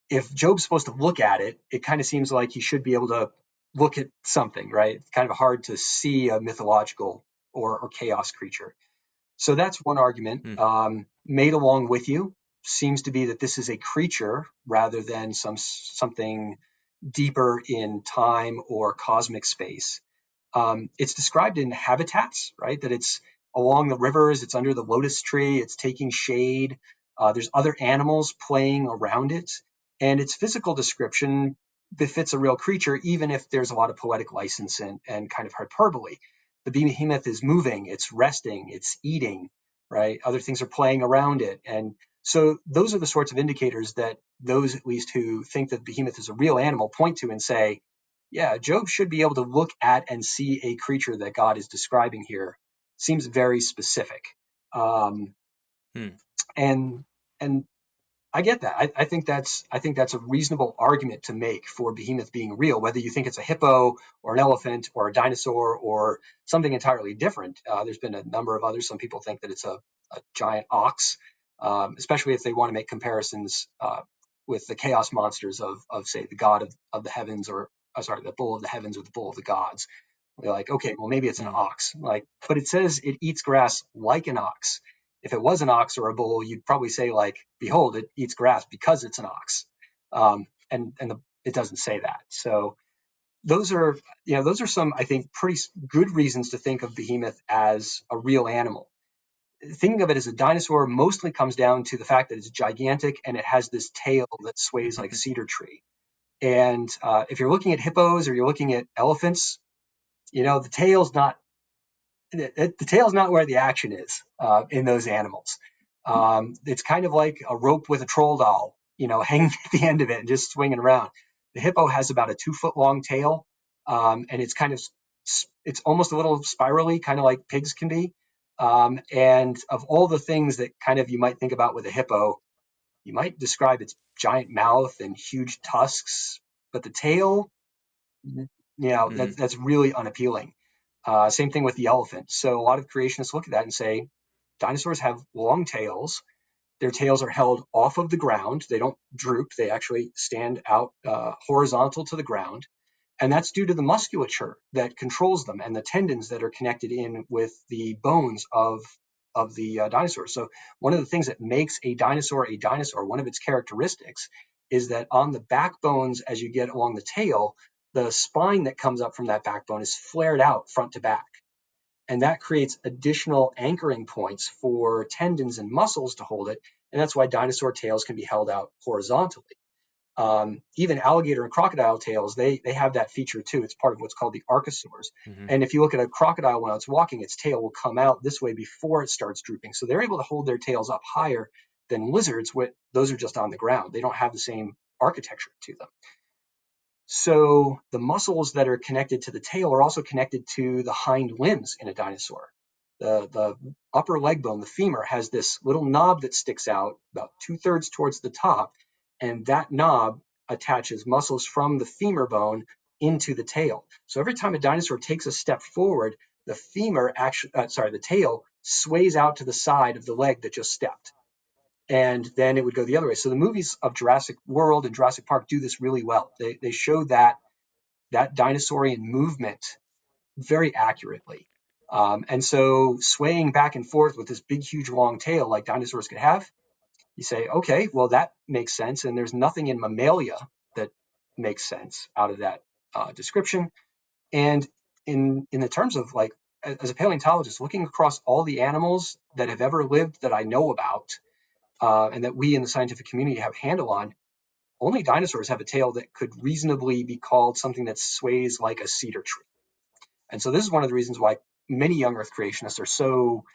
if Job's supposed to look at it, it kind of seems like he should be able to look at something, right? It's kind of hard to see a mythological or chaos creature. So that's one argument. Made along with you seems to be that this is a creature rather than something deeper in time or cosmic space. It's described in habitats, right? That it's along the rivers, it's under the lotus tree, it's taking shade. There's other animals playing around it. And its physical description befits a real creature, even if there's a lot of poetic license and kind of hyperbole. The behemoth is moving, it's resting, it's eating, right? Other things are playing around it. And so those are the sorts of indicators that those, at least who think that the behemoth is a real animal, point to and say, yeah, Job should be able to look at and see a creature that God is describing here. Seems very specific. Um, Hmm. and and I get that. I think that's a reasonable argument to make for Behemoth being real, whether you think it's a hippo or an elephant or a dinosaur or something entirely different. There's been a number of others. Some people think that it's a giant ox, especially if they want to make comparisons with the chaos monsters of say the god of the heavens, or sorry, the bull of the heavens or the bull of the gods. They're like, okay, well, maybe it's an Hmm. ox. Like, but it says it eats grass like an ox. If it was an ox or a bull, you'd probably say like, behold, it eats grass because it's an ox. It doesn't say that. So those are, those are some, I think, pretty good reasons to think of Behemoth as a real animal. Thinking of it as a dinosaur mostly comes down to the fact that it's gigantic and it has this tail that sways like a cedar tree. And if you're looking at hippos or you're looking at elephants, the tail's not the tail's not where the action is in those animals. It's kind of like a rope with a troll doll, hanging at the end of it and just swinging around. The hippo has about a 2 foot long tail, and it's almost a little spirally, kind of like pigs can be. And of all the things that kind of you might think about with a hippo, you might describe its giant mouth and huge tusks, but the tail, Hmm. that's really unappealing. Same thing with the elephant. So a lot of creationists look at that and say dinosaurs have long tails. Their tails are held off of the ground. They don't droop. They actually stand out horizontal to the ground. And that's due to the musculature that controls them and the tendons that are connected in with the bones of the dinosaur. So one of the things that makes a dinosaur, one of its characteristics, is that on the backbones, as you get along the tail, the spine that comes up from that backbone is flared out front to back. And that creates additional anchoring points for tendons and muscles to hold it. And that's why dinosaur tails can be held out horizontally. Even alligator and crocodile tails, they have that feature too. It's part of what's called the archosaurs. Hmm. And if you look at a crocodile when it's walking, its tail will come out this way before it starts drooping. So they're able to hold their tails up higher than lizards. Those are just on the ground. They don't have the same architecture to them. So the muscles that are connected to the tail are also connected to the hind limbs in a dinosaur. The upper leg bone, the femur, has this little knob that sticks out about 2/3 towards the top, and that knob attaches muscles from the femur bone into the tail. So every time a dinosaur takes a step forward, the tail sways out to the side of the leg that just stepped, and then it would go the other way. So the movies of Jurassic World and Jurassic Park do this really well. They show that dinosaurian movement very accurately. And so swaying back and forth with this big, huge, long tail like dinosaurs could have, you say, okay, well, that makes sense. And there's nothing in mammalia that makes sense out of that description. And in the terms of like, as a paleontologist, looking across all the animals that have ever lived that I know about, and that we in the scientific community have a handle on, only dinosaurs have a tail that could reasonably be called something that sways like a cedar tree. And so this is one of the reasons why many young Earth creationists are so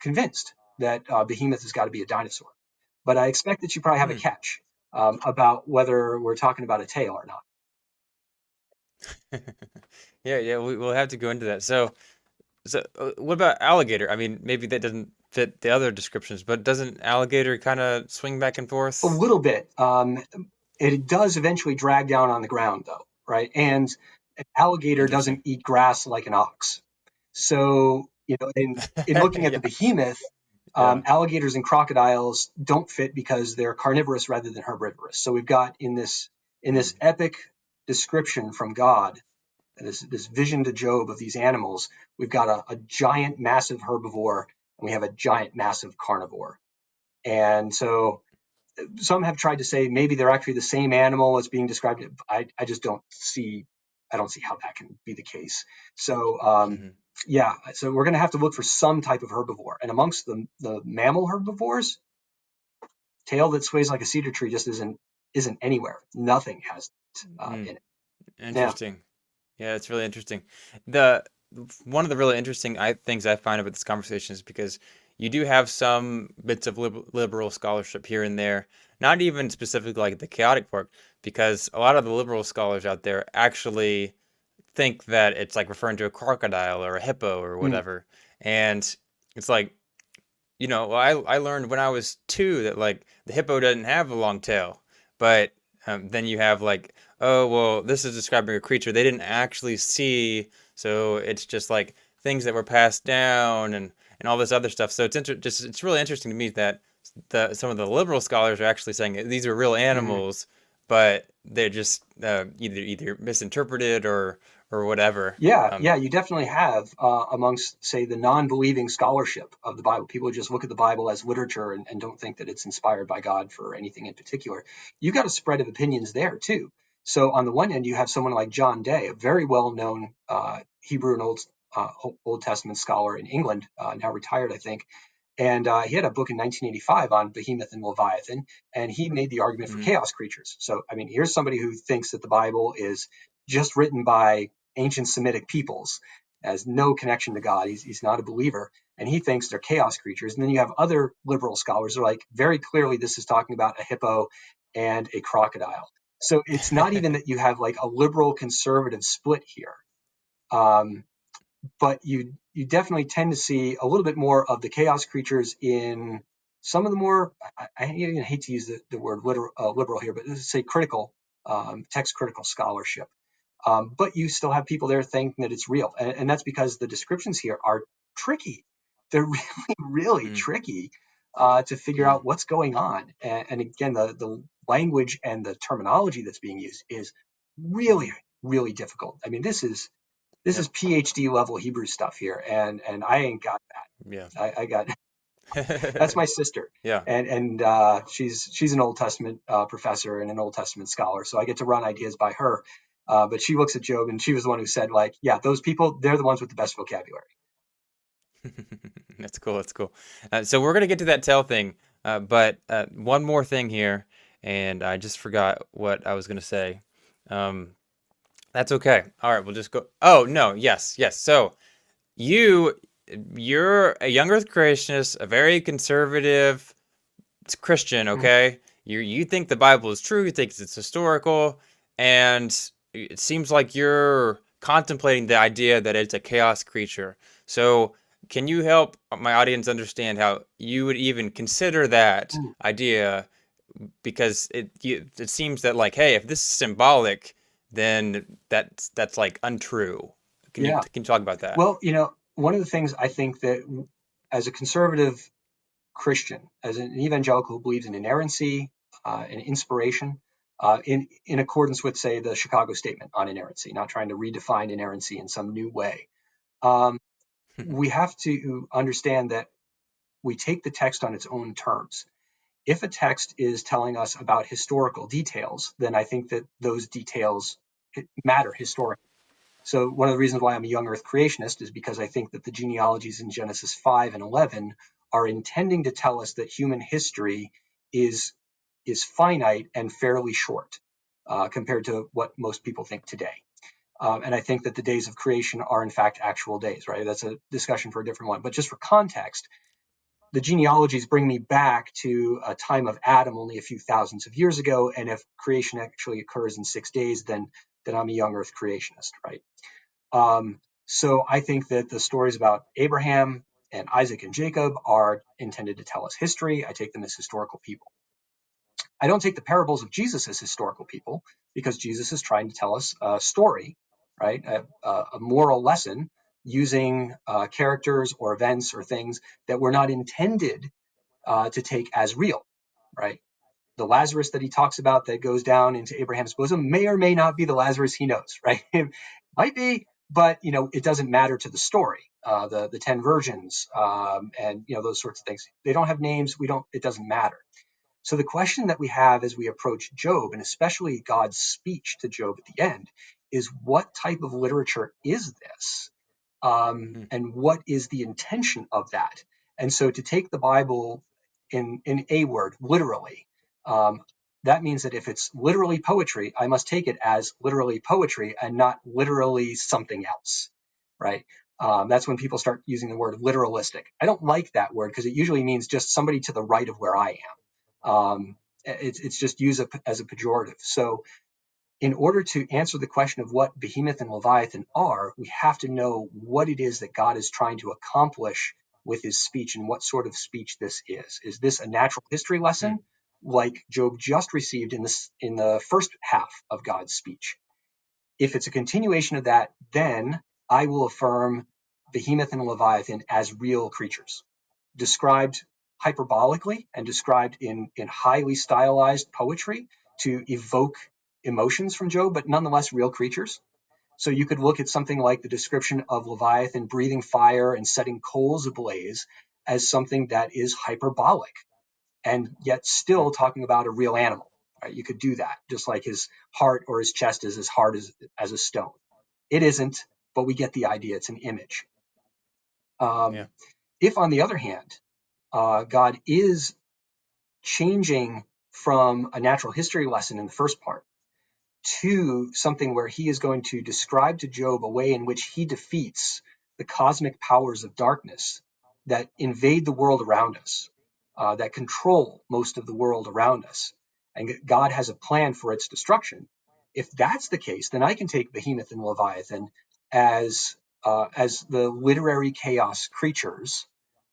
convinced that Behemoth has got to be a dinosaur. But I expect that you probably have a Hmm. catch about whether we're talking about a tail or not. Yeah, yeah, we'll have to go into that. So, what about alligator? I mean, maybe that doesn't fit the other descriptions, but doesn't alligator kind of swing back and A forth? little bit. It does eventually drag down on the ground, though, right? And an alligator Interesting. doesn't eat grass like an ox. So, in looking at the Yeah, behemoth, yeah. alligators and crocodiles don't fit because they're carnivorous rather than herbivorous. So we've got in this Mm. epic description from God, this vision to Job of these animals, we've got a giant, massive herbivore, and we have a giant, massive carnivore. And so some have tried to say maybe they're actually the same animal as being described. I just don't see how that can be the case. So Hmm. yeah, so we're going to have to look for some type of herbivore, and amongst the mammal herbivores, tail that sways like a cedar tree just isn't isn't anywhere. Nothing has Mm, in it. Yeah. interesting. Yeah, it's really interesting. The one of the really interesting things I find about this conversation is because you do have some bits of liberal scholarship here and there, not even specifically like the chaotic part, because a lot of the liberal scholars out there actually think that it's like referring to a crocodile or a hippo or Mm. whatever. And it's like, I learned when I was 2 that like the hippo doesn't have a long tail, but then you have like, oh well, this is describing a creature they didn't actually see, so it's just like things that were passed down and all this other stuff. So it's really interesting to me that some of the liberal scholars are actually saying that these are real Mhm. animals, but they're just either misinterpreted or whatever. Yeah, Um, yeah, you definitely have amongst, say, the non-believing scholarship of the Bible. People who just look at the Bible as literature and don't think that it's inspired by God for anything in particular. You've got a spread of opinions there too. So on the one end, you have someone like John Day, a very well-known Hebrew and Old Testament scholar in England, now retired, I think. And he had a book in 1985 on Behemoth and Leviathan, and he made the argument for mhm, chaos creatures. So, I mean, here's somebody who thinks that the Bible is just written by ancient Semitic peoples, has no connection to God. He's not a believer, and he thinks they're chaos creatures. And then you have other liberal scholars who are like, very clearly, this is talking about a hippo and a crocodile. So it's not even that you have like a liberal conservative split here. Um, but you definitely tend to see a little bit more of the chaos creatures in some of the more I even hate to use the word liberal here, but let's say critical text critical scholarship. But you still have people there thinking that it's real, and that's because the descriptions here are tricky. They're really really mm, tricky to figure mm, out what's going on. And again, the language and the terminology that's being used is really mhm. really difficult. I mean, this is Yep. PhD level Hebrew stuff here, and I ain't got Yeah. that. I got that's my sister, Yeah. and she's an Old Testament professor and an Old Testament scholar, so I get to run ideas by her. But she looks at Job, and she was the one who said, like, yeah, those people, they're the ones with the best vocabulary. That's cool. That's cool. So we're gonna get to that tail thing, but one more thing here, and I just forgot what I was gonna say. Um, that's okay. All right, we'll just go. Oh no, yes, yes. So you, you're a young Earth creationist, a very conservative Christian. Mhm. Okay, you think the Bible is true. You think it's historical, and it seems like you're contemplating the idea that it's a chaos creature. So can you help my audience understand how you would even consider that Mm. idea? Because it seems that like, hey, if this is symbolic, then that's like untrue. Yeah. Can you talk about that? Well, one of the things I think that as a conservative Christian, as an evangelical who believes in inerrancy and inspiration, in accordance with, say, the Chicago Statement on inerrancy, not trying to redefine inerrancy in some new way. Um, we have to understand that we take the text on its own terms. If a text is telling us about historical details, then I think that those details matter historically. So one of the reasons why I'm a young Earth creationist is because I think that the genealogies in Genesis 5 and 11 are intending to tell us that human history is is finite and fairly short compared to what most people think today. And I think that the days of creation are in fact actual days, right? That's a discussion for a different one. But just for context, the genealogies bring me back to a time of Adam only a few thousands of years ago. And if creation actually occurs in 6 days, then I'm a young Earth creationist, right? So I think that the stories about Abraham and Isaac and Jacob are intended to tell us history. I take them as historical people. I don't take the parables of Jesus as historical people because Jesus is trying to tell us a story, right? A moral lesson using characters or events or things that were not intended to take as real, right? The Lazarus that he talks about that goes down into Abraham's bosom may or may not be the Lazarus he knows, right? It might be, but it doesn't matter to the story. The 10 virgins and those sorts of things. They don't have names. We don't. It doesn't matter. So the question that we have as we approach Job, and especially God's speech to Job at the end, is what type of literature is this? Hmm. And what is the intention of that? And so to take the Bible in a word, literally, um, that means that if it's literally poetry, I must take it as literally poetry and not literally something else, right? That's when people start using the word literalistic. I don't like that word because it usually means just somebody to the right of where I am. It's just used as a pejorative. So in order to answer the question of what Behemoth and Leviathan are, we have to know what it is that God is trying to accomplish with his speech and what sort of speech this is. Is this a natural history lesson like Job just received in the first half of God's speech? If it's a continuation of that, then I will affirm Behemoth and Leviathan as real creatures, described hyperbolically and described in highly stylized poetry to evoke emotions from Job, but nonetheless real creatures. So you could look at something like the description of Leviathan breathing fire and setting coals ablaze as something that is hyperbolic and yet still talking about a real animal. Right? You could do that, just like his heart or his chest is as hard as a stone. It isn't, but we get the idea. It's an image. Yeah. If, on the other hand, God is changing from a natural history lesson in the first part to something where he is going to describe to Job a way in which he defeats the cosmic powers of darkness that invade the world around us, that control most of the world around us. And God has a plan for its destruction. If that's the case, then I can take Behemoth and Leviathan as the literary chaos creatures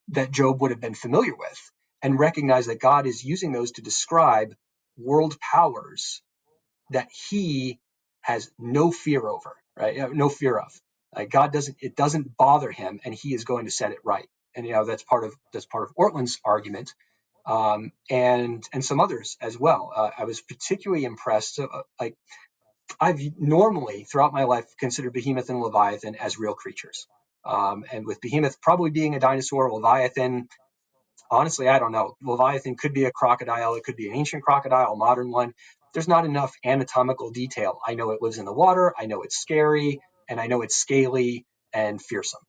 that Job would have been familiar with, and recognize that God is using those to describe world powers that he has no fear over, right? No fear of. God doesn't. It doesn't bother him, and he is going to set it right. And that's part of Ortland's argument, and some others as well. I was particularly impressed. Like I've normally throughout my life considered Behemoth and Leviathan as real creatures, and with Behemoth probably being a dinosaur, Leviathan. Honestly, I don't know. Leviathan could be a crocodile. It could be an ancient crocodile, a modern one. There's not enough anatomical detail. I know it lives in the water. I know it's scary, and I know it's scaly and fearsome.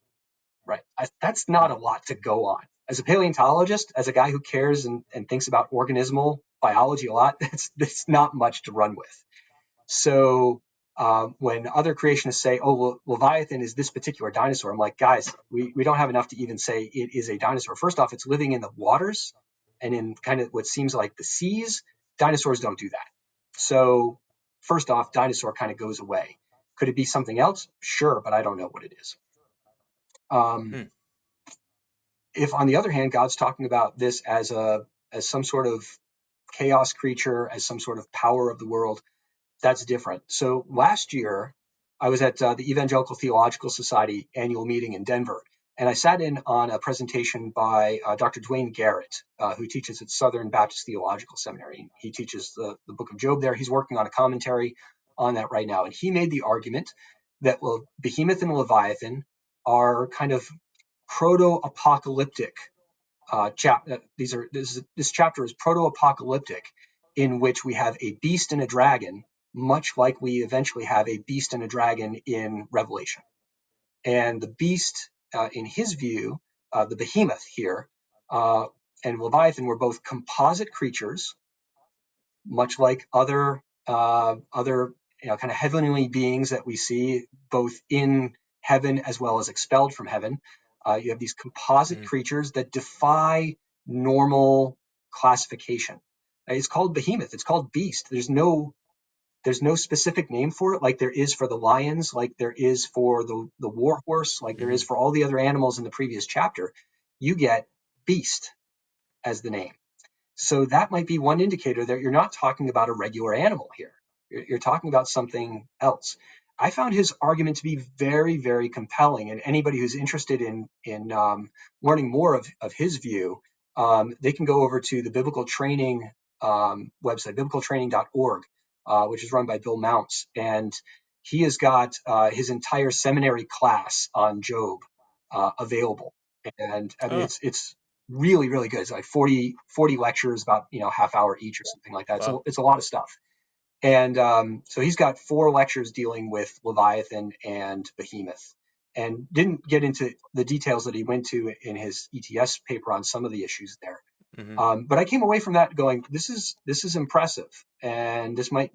Right? That's not a lot to go on. As a paleontologist, as a guy who cares and thinks about organismal biology a lot, that's not much to run with. So when other creationists say, oh, well, Leviathan is this particular dinosaur, I'm like, guys, we don't have enough to even say it is a dinosaur. First off, it's living in the waters and in kind of what seems like the seas. Dinosaurs don't do that. So first off, dinosaur kind of goes away. Could it be something else? Sure, but I don't know what it is. Hmm. If, on the other hand, God's talking about this as some sort of chaos creature, as some sort of power of the world, that's different. So last year, I was at the Evangelical Theological Society annual meeting in Denver, and I sat in on a presentation by Dr. Dwayne Garrett, who teaches at Southern Baptist Theological Seminary. He teaches the book of Job there. He's working on a commentary on that right now, and he made the argument that Behemoth and Leviathan are kind of proto-apocalyptic this chapter is proto-apocalyptic, in which we have a beast and a dragon, much like we eventually have a beast and a dragon in Revelation. And the beast, in his view, the behemoth here, and Leviathan were both composite creatures, much like other kind of heavenly beings that we see both in heaven as well as expelled from heaven. You have these composite creatures that defy normal classification. It's called behemoth. It's called beast. There's no specific name for it, like there is for the lions, like there is for the war horse, like there is for all the other animals in the previous chapter. You get beast as the name. So that might be one indicator that you're not talking about a regular animal here. You're talking about something else. I found his argument to be very, very compelling, and anybody who's interested in learning more of his view, they can go over to the biblical training website, biblicaltraining.org, which is run by Bill Mounts, and he has got his entire seminary class on Job available. And I mean, it's really, really good. It's like 40 lectures, about half hour each or something like that. Wow. So it's a lot of stuff. And so he's got 4 lectures dealing with Leviathan and Behemoth, and didn't get into the details that he went to in his ETS paper on some of the issues there. But I came away from that going, this is impressive, and this might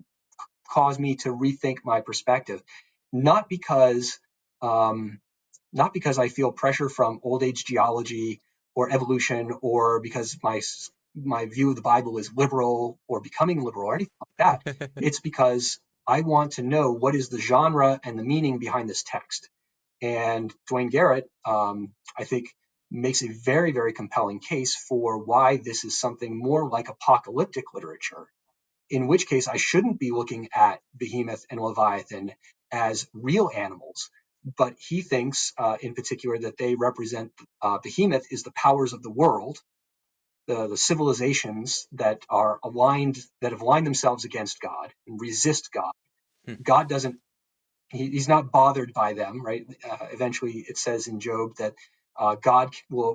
cause me to rethink my perspective, not because not because I feel pressure from old age geology or evolution, or because my view of the Bible is liberal or becoming liberal or anything like that. It's because I want to know what is the genre and the meaning behind this text. And Dwayne Garrett, I think, makes a very, very compelling case for why this is something more like apocalyptic literature, in which case I shouldn't be looking at Behemoth and Leviathan as real animals. But he thinks, in particular, that they represent Behemoth is the powers of the world, the civilizations that are aligned, that have aligned themselves against God and resist God. God doesn't, he's not bothered by them, right? Eventually, it says in Job that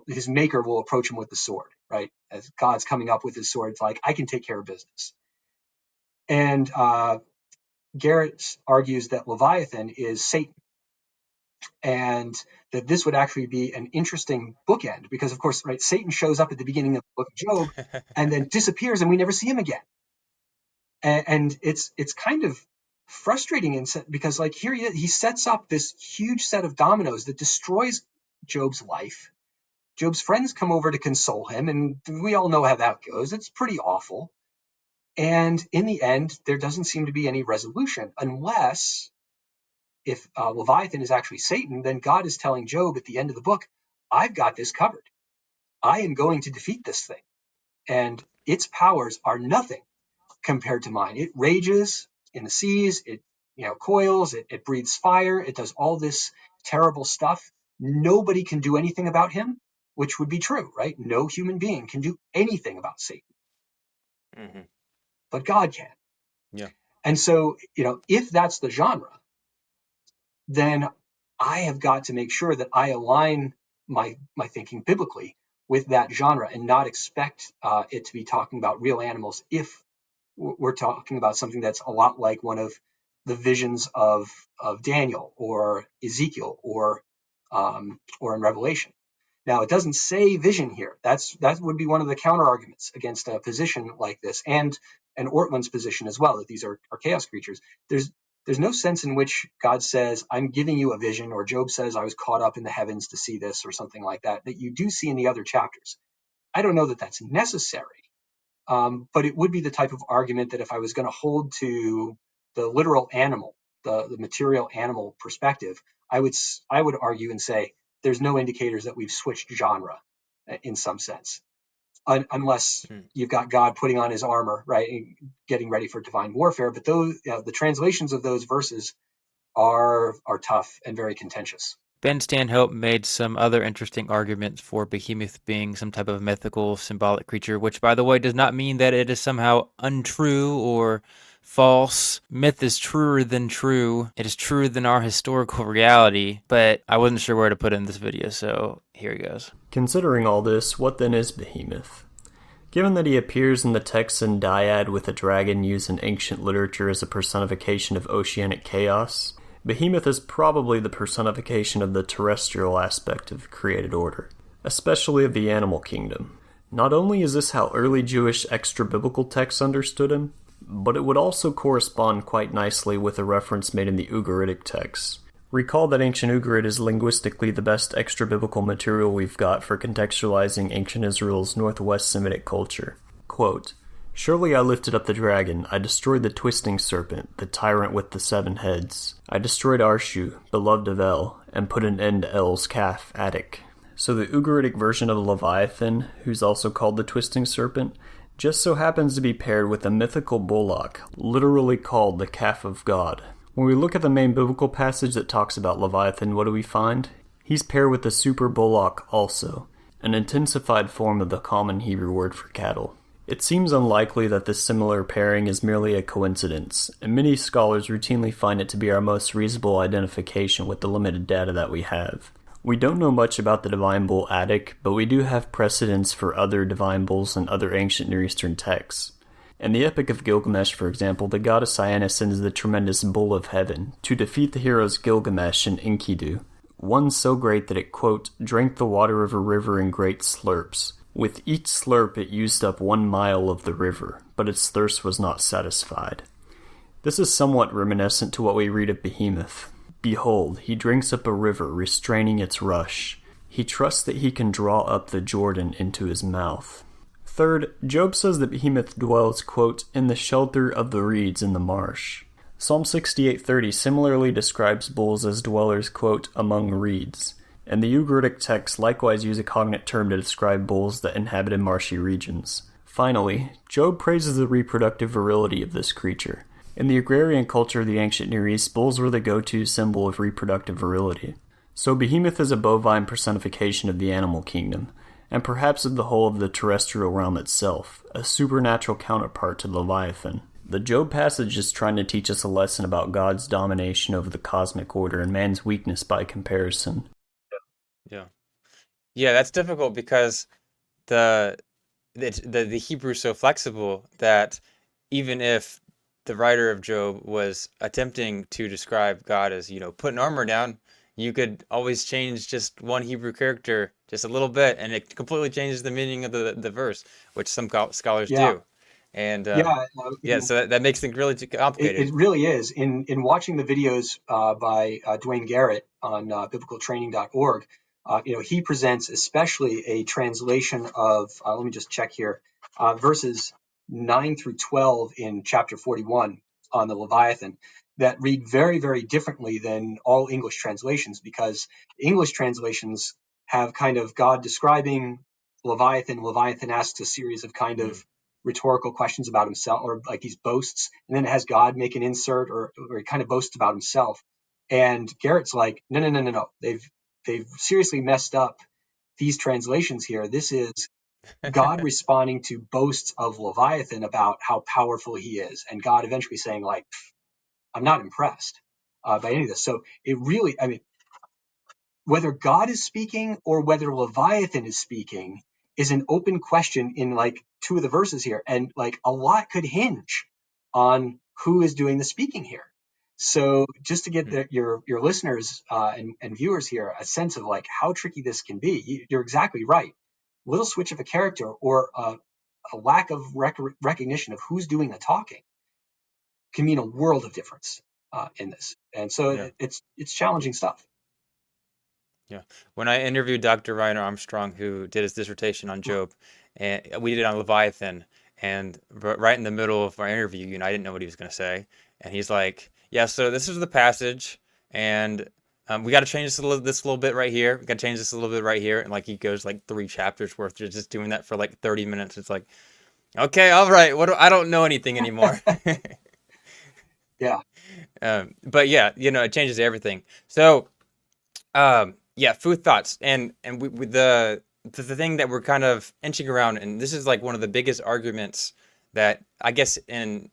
his maker will approach him with the sword, right? As God's coming up with his sword, it's like, I can take care of business. And Garrett argues that Leviathan is Satan, and that this would actually be an interesting bookend because, of course, right, Satan shows up at the beginning of the book of Job and then disappears, and we never see him again. And it's kind of frustrating because, like, here he sets up this huge set of dominoes that destroys Job's life. Job's friends come over to console him, and we all know how that goes. It's pretty awful. And in the end, there doesn't seem to be any resolution, unless if Leviathan is actually Satan, then God is telling Job at the end of the book, I've got this covered. I am going to defeat this thing. And its powers are nothing compared to mine. It rages in the seas, it coils, it breathes fire, it does all this terrible stuff. Nobody can do anything about him, which would be true, right? No human being can do anything about Satan. But God can. Yeah. And so, if that's the genre, then I have got to make sure that I align my thinking biblically with that genre and not expect it to be talking about real animals if we're talking about something that's a lot like one of the visions of Daniel or Ezekiel or in Revelation. Now, it doesn't say vision here. That would be one of the counter arguments against a position like this, and Ortland's position as well, that these are chaos creatures. There's no sense in which God says, I'm giving you a vision, or Job says, I was caught up in the heavens to see this, or something like that you do see in the other chapters. I don't know that that's necessary, but it would be the type of argument that if I was going to hold to the literal animal, the material animal perspective, I would argue and say, there's no indicators that we've switched genre in some sense, unless you've got God putting on his armor, right, and getting ready for divine warfare. But those, the translations of those verses are tough and very contentious. Ben Stanhope made some other interesting arguments for Behemoth being some type of mythical, symbolic creature, which, by the way, does not mean that it is somehow untrue or false. Myth is truer than true. It is truer than our historical reality, but I wasn't sure where to put it in this video, so here he goes. Considering all this, what then is Behemoth? Given that he appears in the Texan dyad with a dragon used in ancient literature as a personification of oceanic chaos, Behemoth is probably the personification of the terrestrial aspect of the created order, especially of the animal kingdom. Not only is this how early Jewish extra-biblical texts understood him, but it would also correspond quite nicely with a reference made in the Ugaritic texts. Recall that ancient Ugarit is linguistically the best extra-biblical material we've got for contextualizing ancient Israel's northwest Semitic culture. Quote, Surely I lifted up the dragon, I destroyed the twisting serpent, the tyrant with the 7 heads. I destroyed Arshu, beloved of El, and put an end to El's calf, Attic. So the Ugaritic version of Leviathan, who's also called the twisting serpent, just so happens to be paired with a mythical bullock, literally called the calf of God. When we look at the main biblical passage that talks about Leviathan, what do we find? He's paired with the super bullock also, an intensified form of the common Hebrew word for cattle. It seems unlikely that this similar pairing is merely a coincidence, and many scholars routinely find it to be our most reasonable identification with the limited data that we have. We don't know much about the divine bull Attic, but we do have precedents for other divine bulls in other ancient Near Eastern texts. In the Epic of Gilgamesh, for example, the goddess Diana sends the tremendous Bull of Heaven to defeat the heroes Gilgamesh and Enkidu, one so great that it, quote, drank the water of a river in great slurps, With each slurp it used up 1 mile of the river, but its thirst was not satisfied. This is somewhat reminiscent to what we read of Behemoth. Behold, he drinks up a river, restraining its rush. He trusts that he can draw up the Jordan into his mouth. Third, Job says that Behemoth dwells, quote, in the shelter of the reeds in the marsh. Psalm 68:30 similarly describes bulls as dwellers, quote, among reeds, and the Ugaritic texts likewise use a cognate term to describe bulls that inhabited marshy regions. Finally, Job praises the reproductive virility of this creature. In the agrarian culture of the ancient Near East, bulls were the go-to symbol of reproductive virility. So Behemoth is a bovine personification of the animal kingdom, and perhaps of the whole of the terrestrial realm itself, a supernatural counterpart to Leviathan. The Job passage is trying to teach us a lesson about God's domination over the cosmic order and man's weakness by comparison. Yeah. Yeah, that's difficult because the the Hebrew is so flexible that even if the writer of Job was attempting to describe God as, putting armor down, you could always change just one Hebrew character just a little bit, and it completely changes the meaning of the verse, which some scholars Yeah, do. And yeah. yeah, so that makes things really too complicated. It really is. In watching the videos by Dwayne Garrett on biblicaltraining.org, he presents especially a translation of, let me just check here, verses 9 through 12 in chapter 41 on the Leviathan that read very, very differently than all English translations, because English translations have kind of God describing Leviathan. Leviathan asks a series of kind Mm, of rhetorical questions about himself, or like these boasts, and then it has God make an insert, or he kind of boasts about himself. And Garrett's like, no, no, no, no, no. They've seriously messed up these translations here. This is God responding to boasts of Leviathan about how powerful he is, and God eventually saying, like, I'm not impressed by any of this. So it really, I mean, whether God is speaking or whether Leviathan is speaking is an open question in like two of the verses here. And like a lot could hinge on who is doing the speaking here. So just to get mm, your listeners and viewers here a sense of like how tricky this can be, you're exactly right. Little switch of a character or a lack of recognition of who's doing the talking can mean a world of difference in this. And so yeah. it's challenging stuff. Yeah. When I interviewed Dr. Ryan Armstrong, who did his dissertation on Job, and we did it on Leviathan, and right in the middle of our interview, I didn't know what he was going to say, and he's like, "Yeah, so this is the passage, and we got to change this a little bit right here. We got to change this a little bit right here," and like he goes like 3 chapters worth, just doing that for like 30 minutes. It's like, okay, all right, I don't know anything anymore. Yeah. But yeah, it changes everything. So. Yeah, food thoughts, and the thing that we're kind of inching around, and this is like one of the biggest arguments that I guess in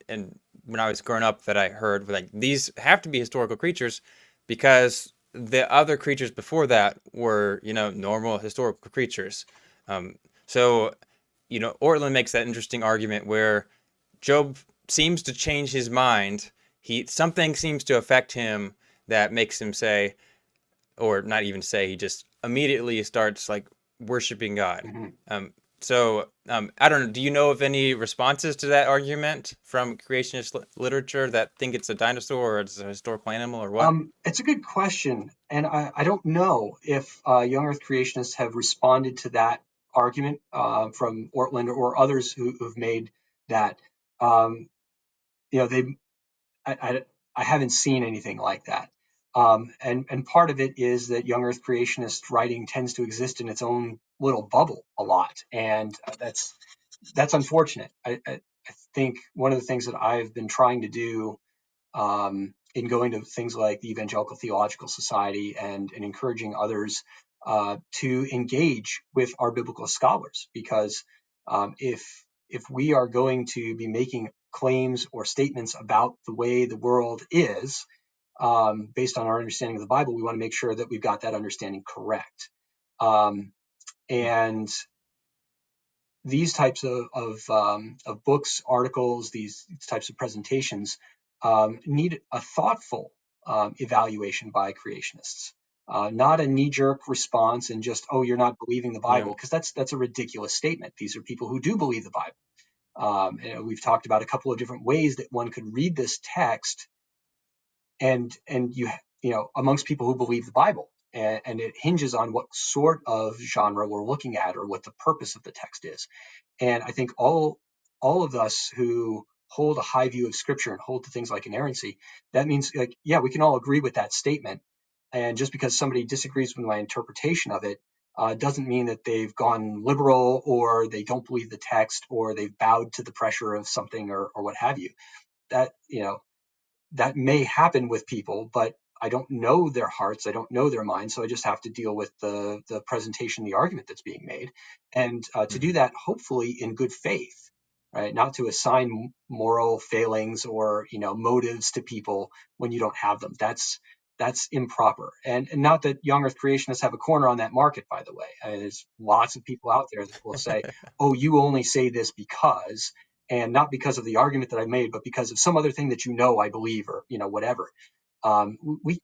when I was growing up that I heard, like these have to be historical creatures because the other creatures before that were normal historical creatures. Um, so Ortland makes that interesting argument where Job seems to change his mind. Something seems to affect him that makes him say, or not even say, he just immediately starts like worshiping God. Mm-hmm. I don't know. Do you know of any responses to that argument from creationist literature that think it's a dinosaur or it's a historical animal or what? It's a good question, and I don't know if young Earth creationists have responded to that argument from Ortland or others who've made that. Um, they I haven't seen anything like that, and part of it is that young Earth creationist writing tends to exist in its own little bubble a lot, and that's unfortunate. I think one of the things that I've been trying to do in going to things like the Evangelical Theological Society and encouraging others to engage with our biblical scholars, because if we are going to be making claims or statements about the way the world is based on our understanding of the Bible, we want to make sure that we've got that understanding correct. Um, and these types of books, articles, these types of presentations need a thoughtful evaluation by creationists. not a knee-jerk response and just, oh, you're not believing the Yeah. Bible, because that's a ridiculous statement. These are people who do believe the Bible. And we've talked about a couple of different ways that one could read this text, and amongst people who believe the Bible, and it hinges on what sort of genre we're looking at or what the purpose of the text is. And I think all of us who hold a high view of Scripture and hold to things like inerrancy, that means, like, yeah, we can all agree with that statement. And just because somebody disagrees with my interpretation of it, doesn't mean that they've gone liberal, or they don't believe the text, or they've bowed to the pressure of something, or what have you. That that may happen with people, but I don't know their hearts. I don't know their minds. So I just have to deal with the presentation, the argument that's being made, and to do Mhm. that, hopefully in good faith, right? Not to assign moral failings or motives to people when you don't have them. That's improper. And not that young Earth creationists have a corner on that market, by the way. There's lots of people out there that will say, "Oh, you only say this because," and not because of the argument that I made, but because of some other thing that I believe, or whatever. We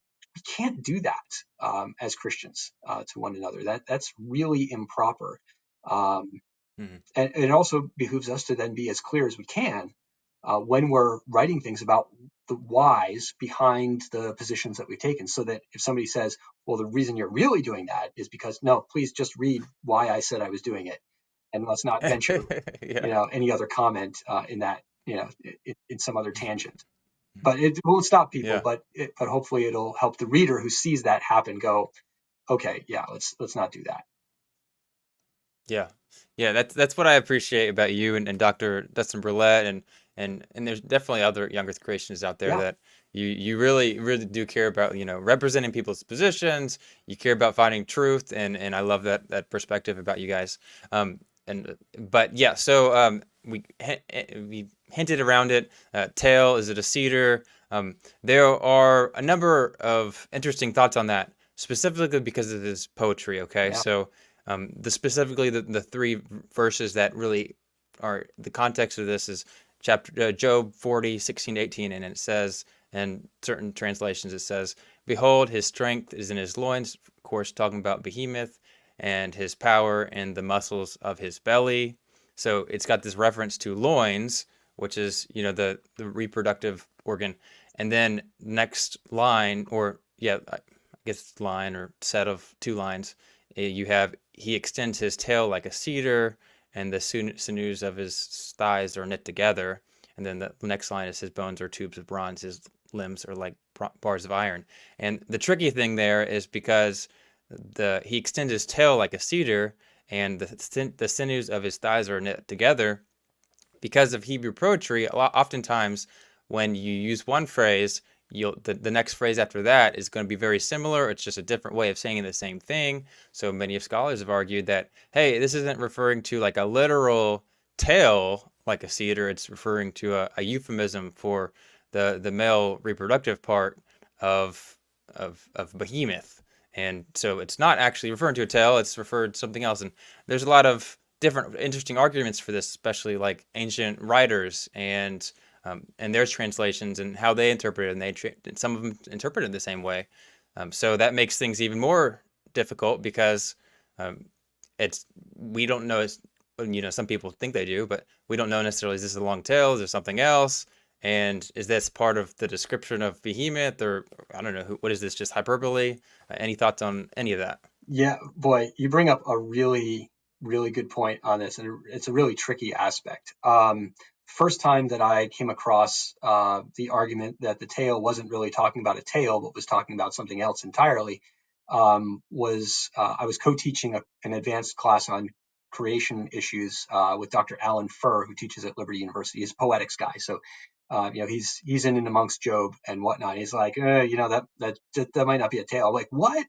can't do that as Christians to one another. That's really improper. Um, Mhm. and it also behooves us to then be as clear as we can when we're writing things about the whys behind the positions that we've taken, so that if somebody says, well, the reason you're really doing that is because, no, please just read why I said I was doing it, and let's not venture Yeah. any other comment in that, in some other tangent. But it won't stop people, Yeah. but hopefully it'll help the reader who sees that happen go, okay, yeah, let's not do that. Yeah, yeah, that's what I appreciate about you and Dr. Dustin Burlett, and there's definitely other young Earth creationists out there Yeah, that you really do care about, representing people's positions. You care about finding truth, and I love that perspective about you guys. And but yeah, so we hinted around it. Tail, is it a cedar? There are a number of interesting thoughts on that, specifically because of this poetry. Okay, yeah, so. Specifically the three verses that really are the context of this is chapter Job 40:16-18, and it says, in certain translations it says, "Behold, his strength is in his loins," of course talking about Behemoth, "and his power in the muscles of his belly." So it's got this reference to loins, which is the reproductive organ, and then next line, or yeah, I guess line or set of two lines, you have, he extends his tail like a cedar, and the sinews of his thighs are knit together. And then the next line is, his bones are tubes of bronze, his limbs are like bars of iron. And the tricky thing there is because he extends his tail like a cedar, and the sinews of his thighs are knit together. Because of Hebrew poetry, oftentimes when you use one phrase, the next phrase after that is going to be very similar. It's just a different way of saying the same thing. So many of scholars have argued that, hey, this isn't referring to like a literal tail like a cedar. It's referring to a euphemism for the male reproductive part of of behemoth. And so it's not actually referring to a tail, it's referred to something else. And there's a lot of different interesting arguments for this, especially like ancient writers and their translations and how they interpret it, and some of them interpret it the same way. So that makes things even more difficult because um, it's we don't know. Some people think they do, but we don't know necessarily. Is this a long tail? Is there something else? And is this part of the description of Behemoth, or I don't know, what is this? Just hyperbole? Any thoughts on any of that? yeah, boy, you bring up a really, really good point on this, and it's a really tricky aspect. First time that I came across the argument that the tail wasn't really talking about a tail, but was talking about something else entirely, was I was co-teaching an advanced class on creation issues with Dr. Alan Furr, who teaches at Liberty University. He's a poetics guy, so he's in and amongst Job and whatnot. He's like, that might not be a tail. I'm like, what?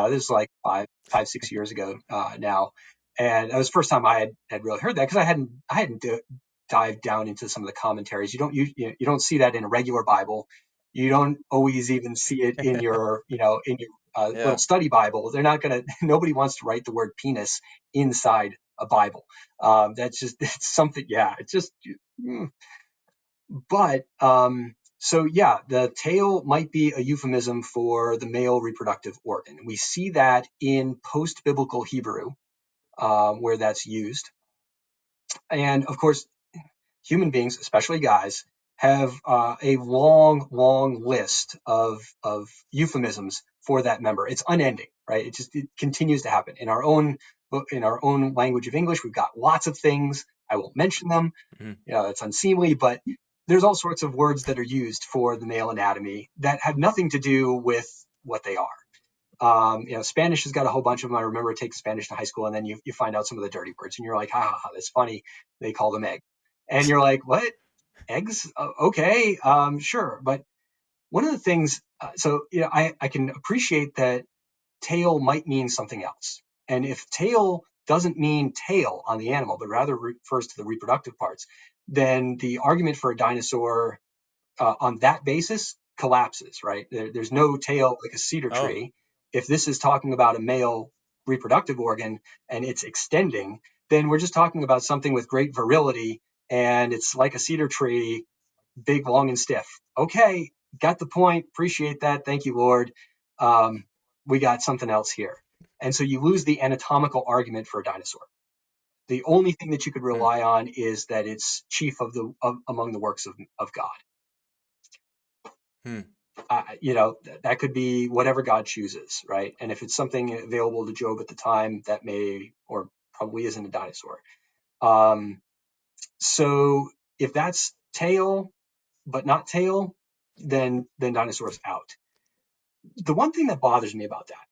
This is like 6 years ago now, and that was the first time I had really heard that, because I hadn't dived down into some of the commentaries. You don't see that in a regular Bible. You don't always even see it in your little Yeah. study Bible. They're not gonna. Nobody wants to write the word penis inside a Bible. That's just it's something. Yeah, it's just. Mm. But So yeah, the tail might be a euphemism for the male reproductive organ. We see that in post-biblical Hebrew, where that's used. And of course, human beings, especially guys, have a long list of euphemisms for that member. It's unending, right? It continues to happen in our own language of English. We've got lots of things. I won't mention them. It's unseemly, but there's all sorts of words that are used for the male anatomy that have nothing to do with what they are. Spanish has got a whole bunch of them. I remember taking Spanish in high school, and then you find out some of the dirty words, and you're like, that's funny. They call them egg. And you're like, what? Eggs? Okay, sure. But one of the things, I can appreciate that tail might mean something else. And if tail doesn't mean tail on the animal, but rather refers to the reproductive parts, then the argument for a dinosaur on that basis collapses, right? There's no tail like a cedar tree. If this is talking about a male reproductive organ and it's extending, then we're just talking about something with great virility, and it's like a cedar tree, big, long, and stiff. Okay, got the point. Appreciate that. Thank you, Lord. We got something else here. And so you lose the anatomical argument for a dinosaur. The only thing that you could rely on is that it's chief among the works of God. That could be whatever God chooses, right? And if it's something available to Job at the time, that may or probably isn't a dinosaur. So if that's tail but not tail, then dinosaur's out. The one thing that bothers me about that,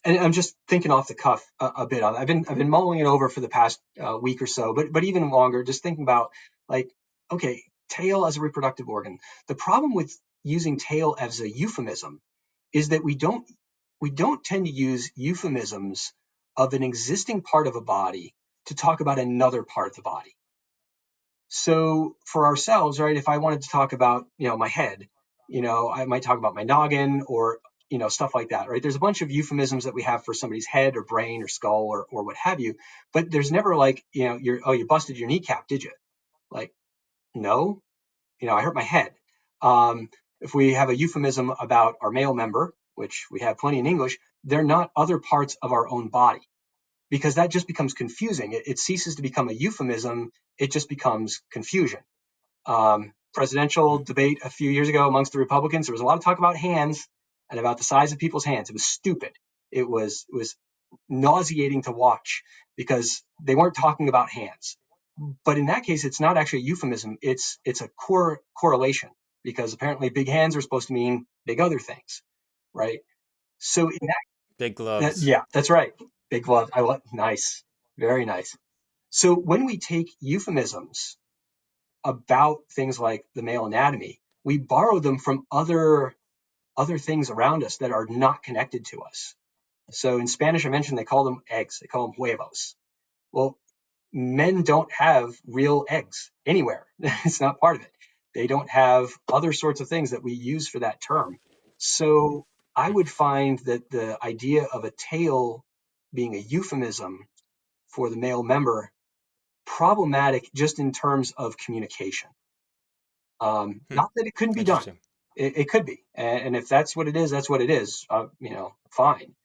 and I'm just thinking off the cuff a bit on it. I've been mulling it over for the past week or so, but even longer, just thinking about like, okay, tail as a reproductive organ. The problem with using tail as a euphemism is that we don't tend to use euphemisms of an existing part of a body to talk about another part of the body. So for ourselves, right, if I wanted to talk about, my head, I might talk about my noggin or, stuff like that, right? There's a bunch of euphemisms that we have for somebody's head or brain or skull or what have you, but there's never like, you busted your kneecap, did you? Like, no, I hurt my head. If we have a euphemism about our male member, which we have plenty in English, they're not other parts of our own body, because that just becomes confusing. It ceases to become a euphemism. It just becomes confusion. Presidential debate a few years ago amongst the Republicans, there was a lot of talk about hands and about the size of people's hands. It was stupid. It was nauseating to watch because they weren't talking about hands. But in that case, it's not actually a euphemism. It's a correlation, because apparently big hands are supposed to mean big other things, right? So in big gloves. yeah, that's right. Big gloves. Nice, very nice. So when we take euphemisms about things like the male anatomy, we borrow them from other things around us that are not connected to us. So in Spanish, I mentioned they call them eggs. They call them huevos. Well, men don't have real eggs anywhere. It's not part of it. They don't have other sorts of things that we use for that term. So I would find that the idea of a tail being a euphemism for the male member problematic just in terms of communication. Not that it couldn't be done. It could be. And if that's what it is, that's what it is. Fine.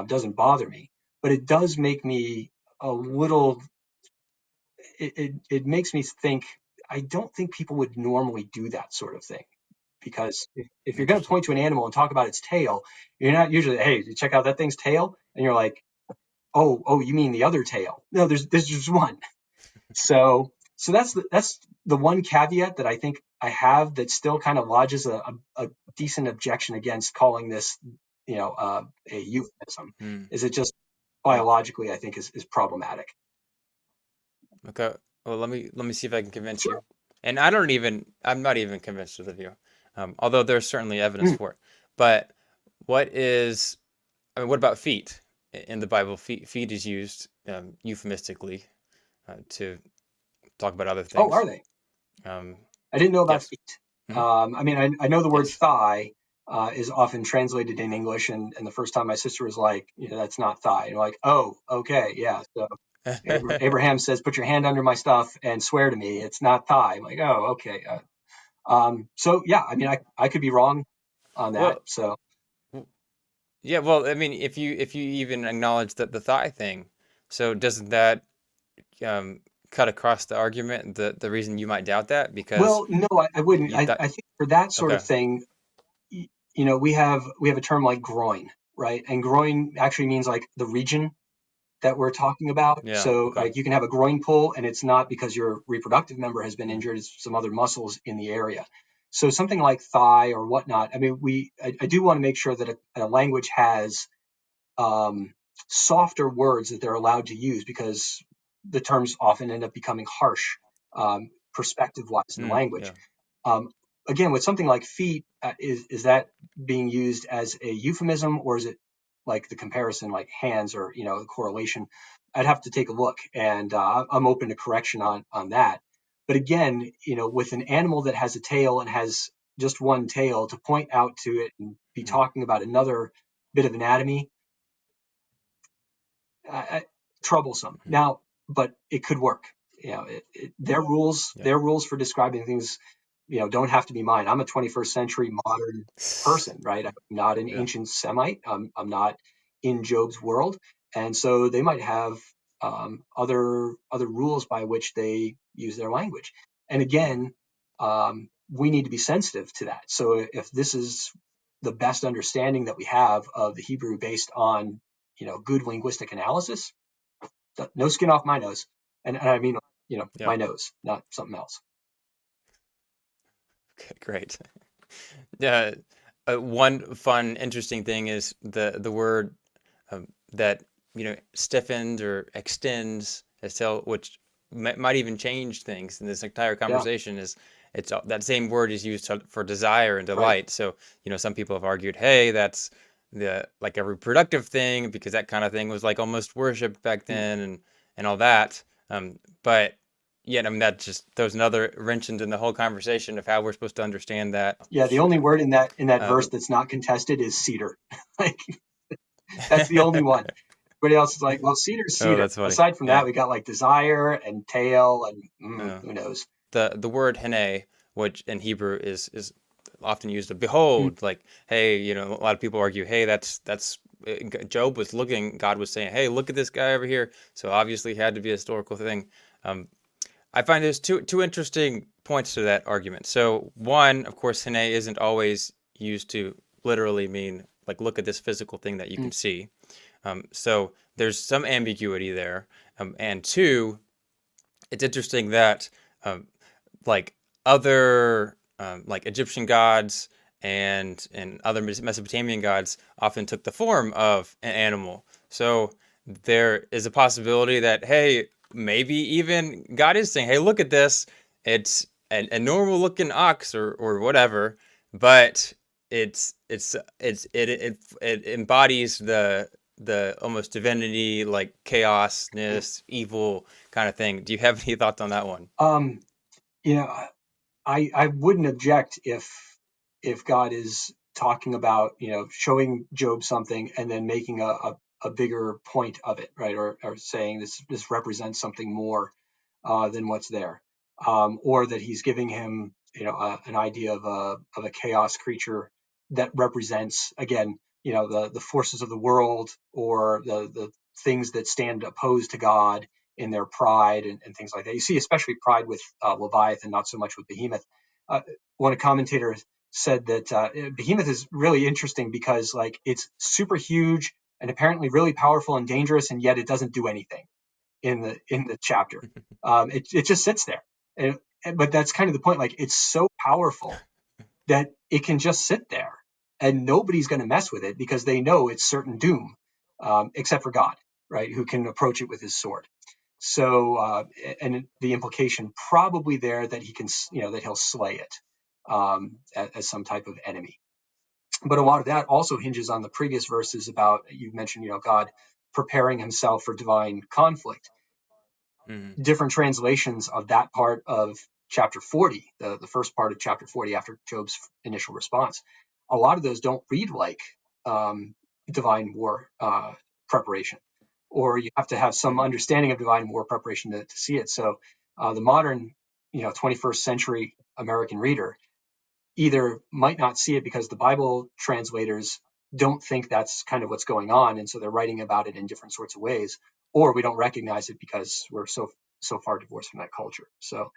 Doesn't bother me. But it does make me a little, it makes me think, I don't think people would normally do that sort of thing. Because if you're going to point to an animal and talk about its tail, you're not usually, hey, check out that thing's tail. And you're like, oh, you mean the other tail? No, there's just one. So that's the one caveat that I think I have that still kind of lodges a decent objection against calling this, a euphemism. Is it just biologically, I think, is problematic. Okay. Well, let me see if I can convince you. And I'm not even convinced of you, although there's certainly evidence for it. But what about feet? In the Bible, feet is used euphemistically to talk about other things. Oh, are they? I didn't know about feet. I know the word thigh is often translated in English, and the first time my sister was like, that's not thigh. And you're like, oh, okay, yeah. So Abraham says, put your hand under my stuff and swear to me. It's not thigh. I'm like, oh, okay. So yeah, I mean, I could be wrong on that. Well, So yeah. Well, I mean, if you even acknowledge that the thigh thing, so doesn't that um, cut across the argument? The reason you might doubt that because well, no, I wouldn't. you thought I think for that sort of okay, thing, we have a term like groin, right? And groin actually means like the region that we're talking about. yeah, So okay, like you can have a groin pull and it's not because your reproductive member has been mm, injured, it's some other muscles in the area. So something like thigh or whatnot. I mean, I do want to make sure that a language has um, softer words that they're allowed to use because the terms often end up becoming harsh perspective wise in the language. yeah, Um, Again, with something like feet, is that being used as a euphemism or is it like the comparison, like hands or the correlation? I'd have to take a look, and I'm open to correction on that. But again, with an animal that has a tail and has just one tail, to point out to it and be mm, talking about another bit of anatomy, uh, troublesome. mm, Now, but it could work. Their rules, yeah, their rules for describing things, don't have to be mine. I'm a 21st century modern person, right? I'm not an yeah, ancient Semite. I'm not in Job's world, and so they might have other rules by which they use their language. And mm, again, we need to be sensitive to that. So if this is the best understanding that we have of the Hebrew based on good linguistic analysis, no skin off my nose. And I mean, yeah. my nose, not something else. Okay, great. Yeah, one fun, interesting thing is the word that stiffens or extends itself, which might even change things in this entire Yeah, conversation. Is it's that same word is used for desire and right. delight. So some people have argued, hey, that's the like a reproductive thing because that kind of thing was like almost worshipped back Hmm. then and all that. But yeah, I mean that just throws another wrench into the whole conversation of how we're supposed to understand that. Yeah, the only word in that verse Um, that's not contested is cedar. Like that's the only one. Everybody else is like, well, cedar's oh, cedar. that's funny. Aside from that, Yeah. we got like desire and tail and Yeah. who knows. The word hene, which in Hebrew is often used to Hmm. behold, like hey, a lot of people argue, hey, that's Job was looking, God was saying, hey, look at this guy over here. So obviously, it had to be a historical thing. Um, I find there's two interesting points to that argument. So one, of course, hene isn't always used to literally mean like look at this physical thing that you Hmm. can see. So there's some ambiguity there. And two, it's interesting that um, like other like Egyptian gods and other Mesopotamian gods often took the form of an animal. So there is a possibility that hey, maybe even God is saying, hey, look at this. It's a normal looking ox or whatever, but it embodies the almost divinity like chaosness, evil kind of thing. Do you have any thoughts on that one? Um, you know, I wouldn't object if God is talking about showing Job something and then making a bigger point of it, right? Or saying this represents something more than what's there, or that he's giving him an idea of a chaos creature that represents again the forces of the world or the things that stand opposed to God in their pride and things like that. You see, especially pride with Leviathan, not so much with Behemoth. Uh, One commentator said that Behemoth is really interesting because like it's super huge and apparently really powerful and dangerous, and yet it doesn't do anything in the chapter. It just sits there, but that's kind of the point. Like it's so powerful that it can just sit there, and nobody's going to mess with it because they know it's certain doom, except for God, right? Who can approach it with his sword. So, and the implication probably there that he can, that he'll slay it as some type of enemy. But a lot of that also hinges on the previous verses about you mentioned, God preparing himself for divine conflict. Mhm. Different translations of that part of chapter 40, the first part of chapter 40 after Job's initial response. A lot of those don't read like divine war preparation, or you have to have some Mhm. understanding of divine war preparation to see it. So the modern, 21st century American reader either might not see it because the Bible translators don't think that's kind of what's going on, and so they're writing about it in different sorts of ways, or we don't recognize it because we're so far divorced from that culture. So,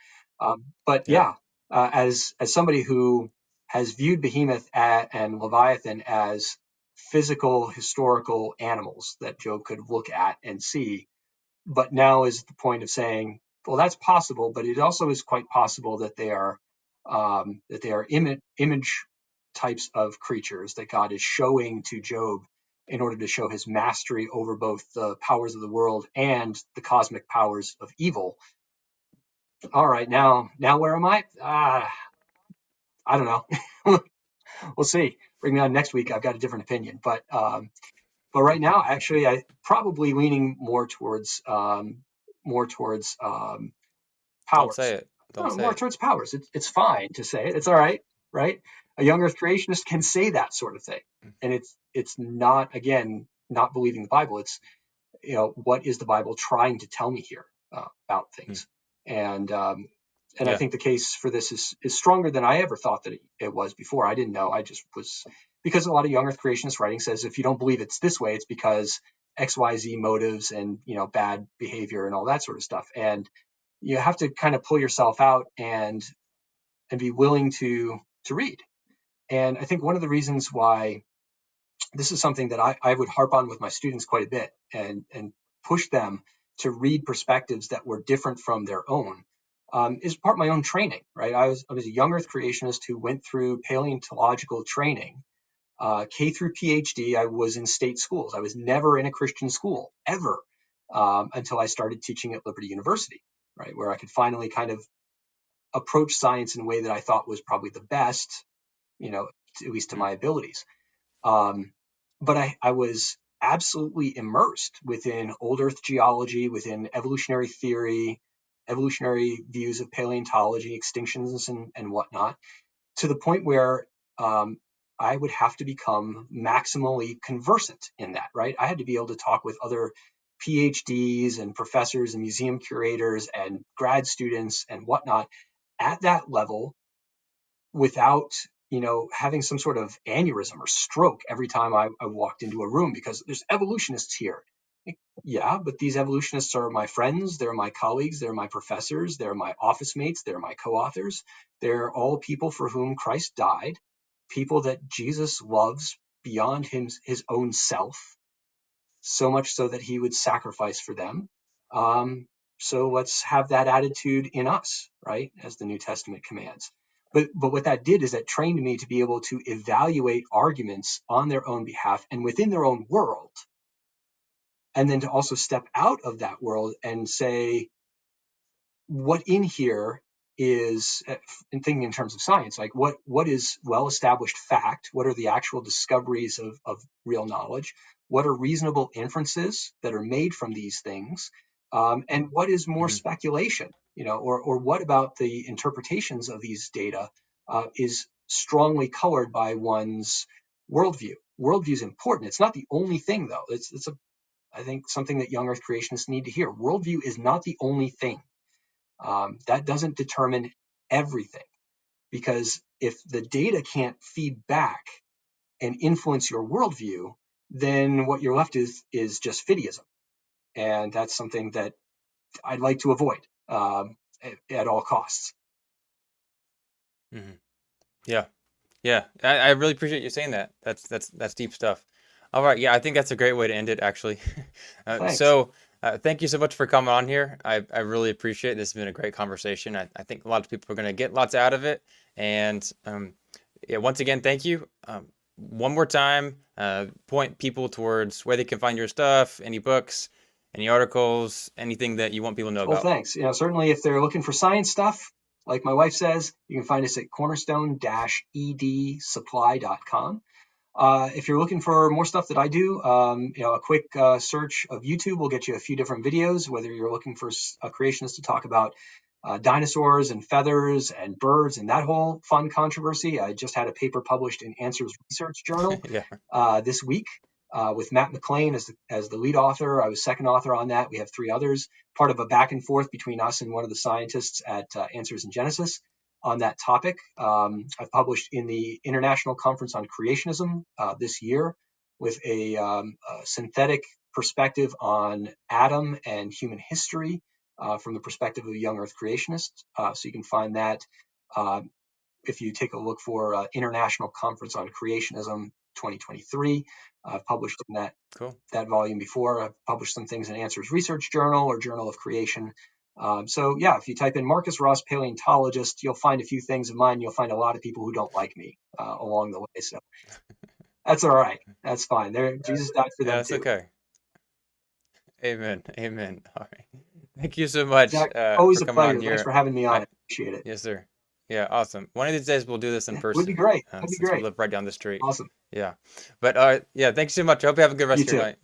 but Yeah. yeah, as somebody who has viewed Behemoth and Leviathan as physical historical animals that Job could look at and see, but now is the point of saying, well, that's possible, but it also is quite possible that they are image types of creatures that God is showing to Job in order to show his mastery over both the powers of the world and the cosmic powers of evil. All right, now where am I? I don't know. We'll see. Bring me on next week. I've got a different opinion, but right now, actually, I probably leaning more towards Don't say powers. it. Don't No, say more it. towards powers. It's fine to say it. It's all right, right? A young Earth creationist can say that sort of thing, and it's not, again, not believing the Bible. It's, what is the Bible trying to tell me here about Hmm. things? And I Yeah. think the case for this is stronger than I ever thought that it was before. I didn't know. I just was, because a lot of young Earth creationist writing says if you don't believe it's this way, it's because XYZ motives and bad behavior and all that sort of stuff. And you have to kind of pull yourself out and be willing to read. And I think one of the reasons why this is something that I would harp on with my students quite a bit and push them to read perspectives that were different from their own, is part of my own training, right? I was a young Earth creationist who went through paleontological training, K through PhD. I was in state schools. I was never in a Christian school ever, until I started teaching at Liberty University, right, where I could finally kind of approach science in a way that I thought was probably the best, at least to Hmm. my abilities. But I was absolutely immersed within old Earth geology, within evolutionary theory, evolutionary views of paleontology, extinctions, and whatnot, to the point where I would have to become maximally conversant in that, right? I had to be able to talk with other PhDs and professors and museum curators and grad students and whatnot at that level without having some sort of aneurysm or stroke every time I walked into a room, because there's evolutionists here. Yeah, but these evolutionists are my friends, they're my colleagues, they're my professors, they're my office mates, they're my co-authors. They're all people for whom Christ died, people that Jesus loves beyond his own self, so much so that he would sacrifice for them. So let's have that attitude in us, right? As the New Testament commands. But what that did is that trained me to be able to evaluate arguments on their own behalf and within their own world. And then to also step out of that world and say, what in here is, in thinking in terms of science, like what is well-established fact? What are the actual discoveries of real knowledge? What are reasonable inferences that are made from these things? And what is more Hmm. speculation? Or what about the interpretations of these data is strongly colored by one's worldview? Worldview is important. It's not the only thing, though. I think something that young Earth creationists need to hear. Worldview is not the only thing. That doesn't determine everything, because if the data can't feed back and influence your worldview, then what you're left is just fideism, and that's something that I'd like to avoid at all costs. Hmm. Yeah. Yeah. I really appreciate you saying that. That's deep stuff. All right. Yeah, I think that's a great way to end it, actually. Thanks. Thank you so much for coming on here. I really appreciate it. This has been a great conversation. I think a lot of people are going to get lots out of it. And yeah, once again, thank you. One more time, point people towards where they can find your stuff, any books, any articles, anything that you want people to know Well, about. thanks. Certainly if they're looking for science stuff, like my wife says, you can find us at cornerstone-edsupply.com. If you're looking for more stuff that I do, a quick search of YouTube will get you a few different videos, whether you're looking for a creationist to talk about dinosaurs and feathers and birds and that whole fun controversy. I just had a paper published in Answers Research Journal Yeah. this week with Matt McLean as the lead author. I was second author on that. We have three others, part of a back and forth between us and one of the scientists at Answers in Genesis. on that topic. I've published in the International Conference on Creationism this year with a synthetic perspective on Adam and human history from the perspective of a young Earth creationist. So you can find that if you take a look for International Conference on Creationism 2023. I've published in that volume before. I've published some things in Answers Research Journal or Journal of Creation. So yeah, if you type in Marcus Ross paleontologist, you'll find a few things of mine. You'll find a lot of people who don't like me along the way. So that's all right. That's fine. Jesus died for them That's too. okay. Amen. Amen. All right. Thank you so much Zach, for always a coming on pleasure. Thanks here. for having me on. I appreciate it. Yes, sir. Yeah, awesome. One of these days we'll do this in Would be person, great. That'd be since we great. live right down the street. Awesome. Yeah. But yeah, thanks so much. I hope you have a good rest You of your too. night.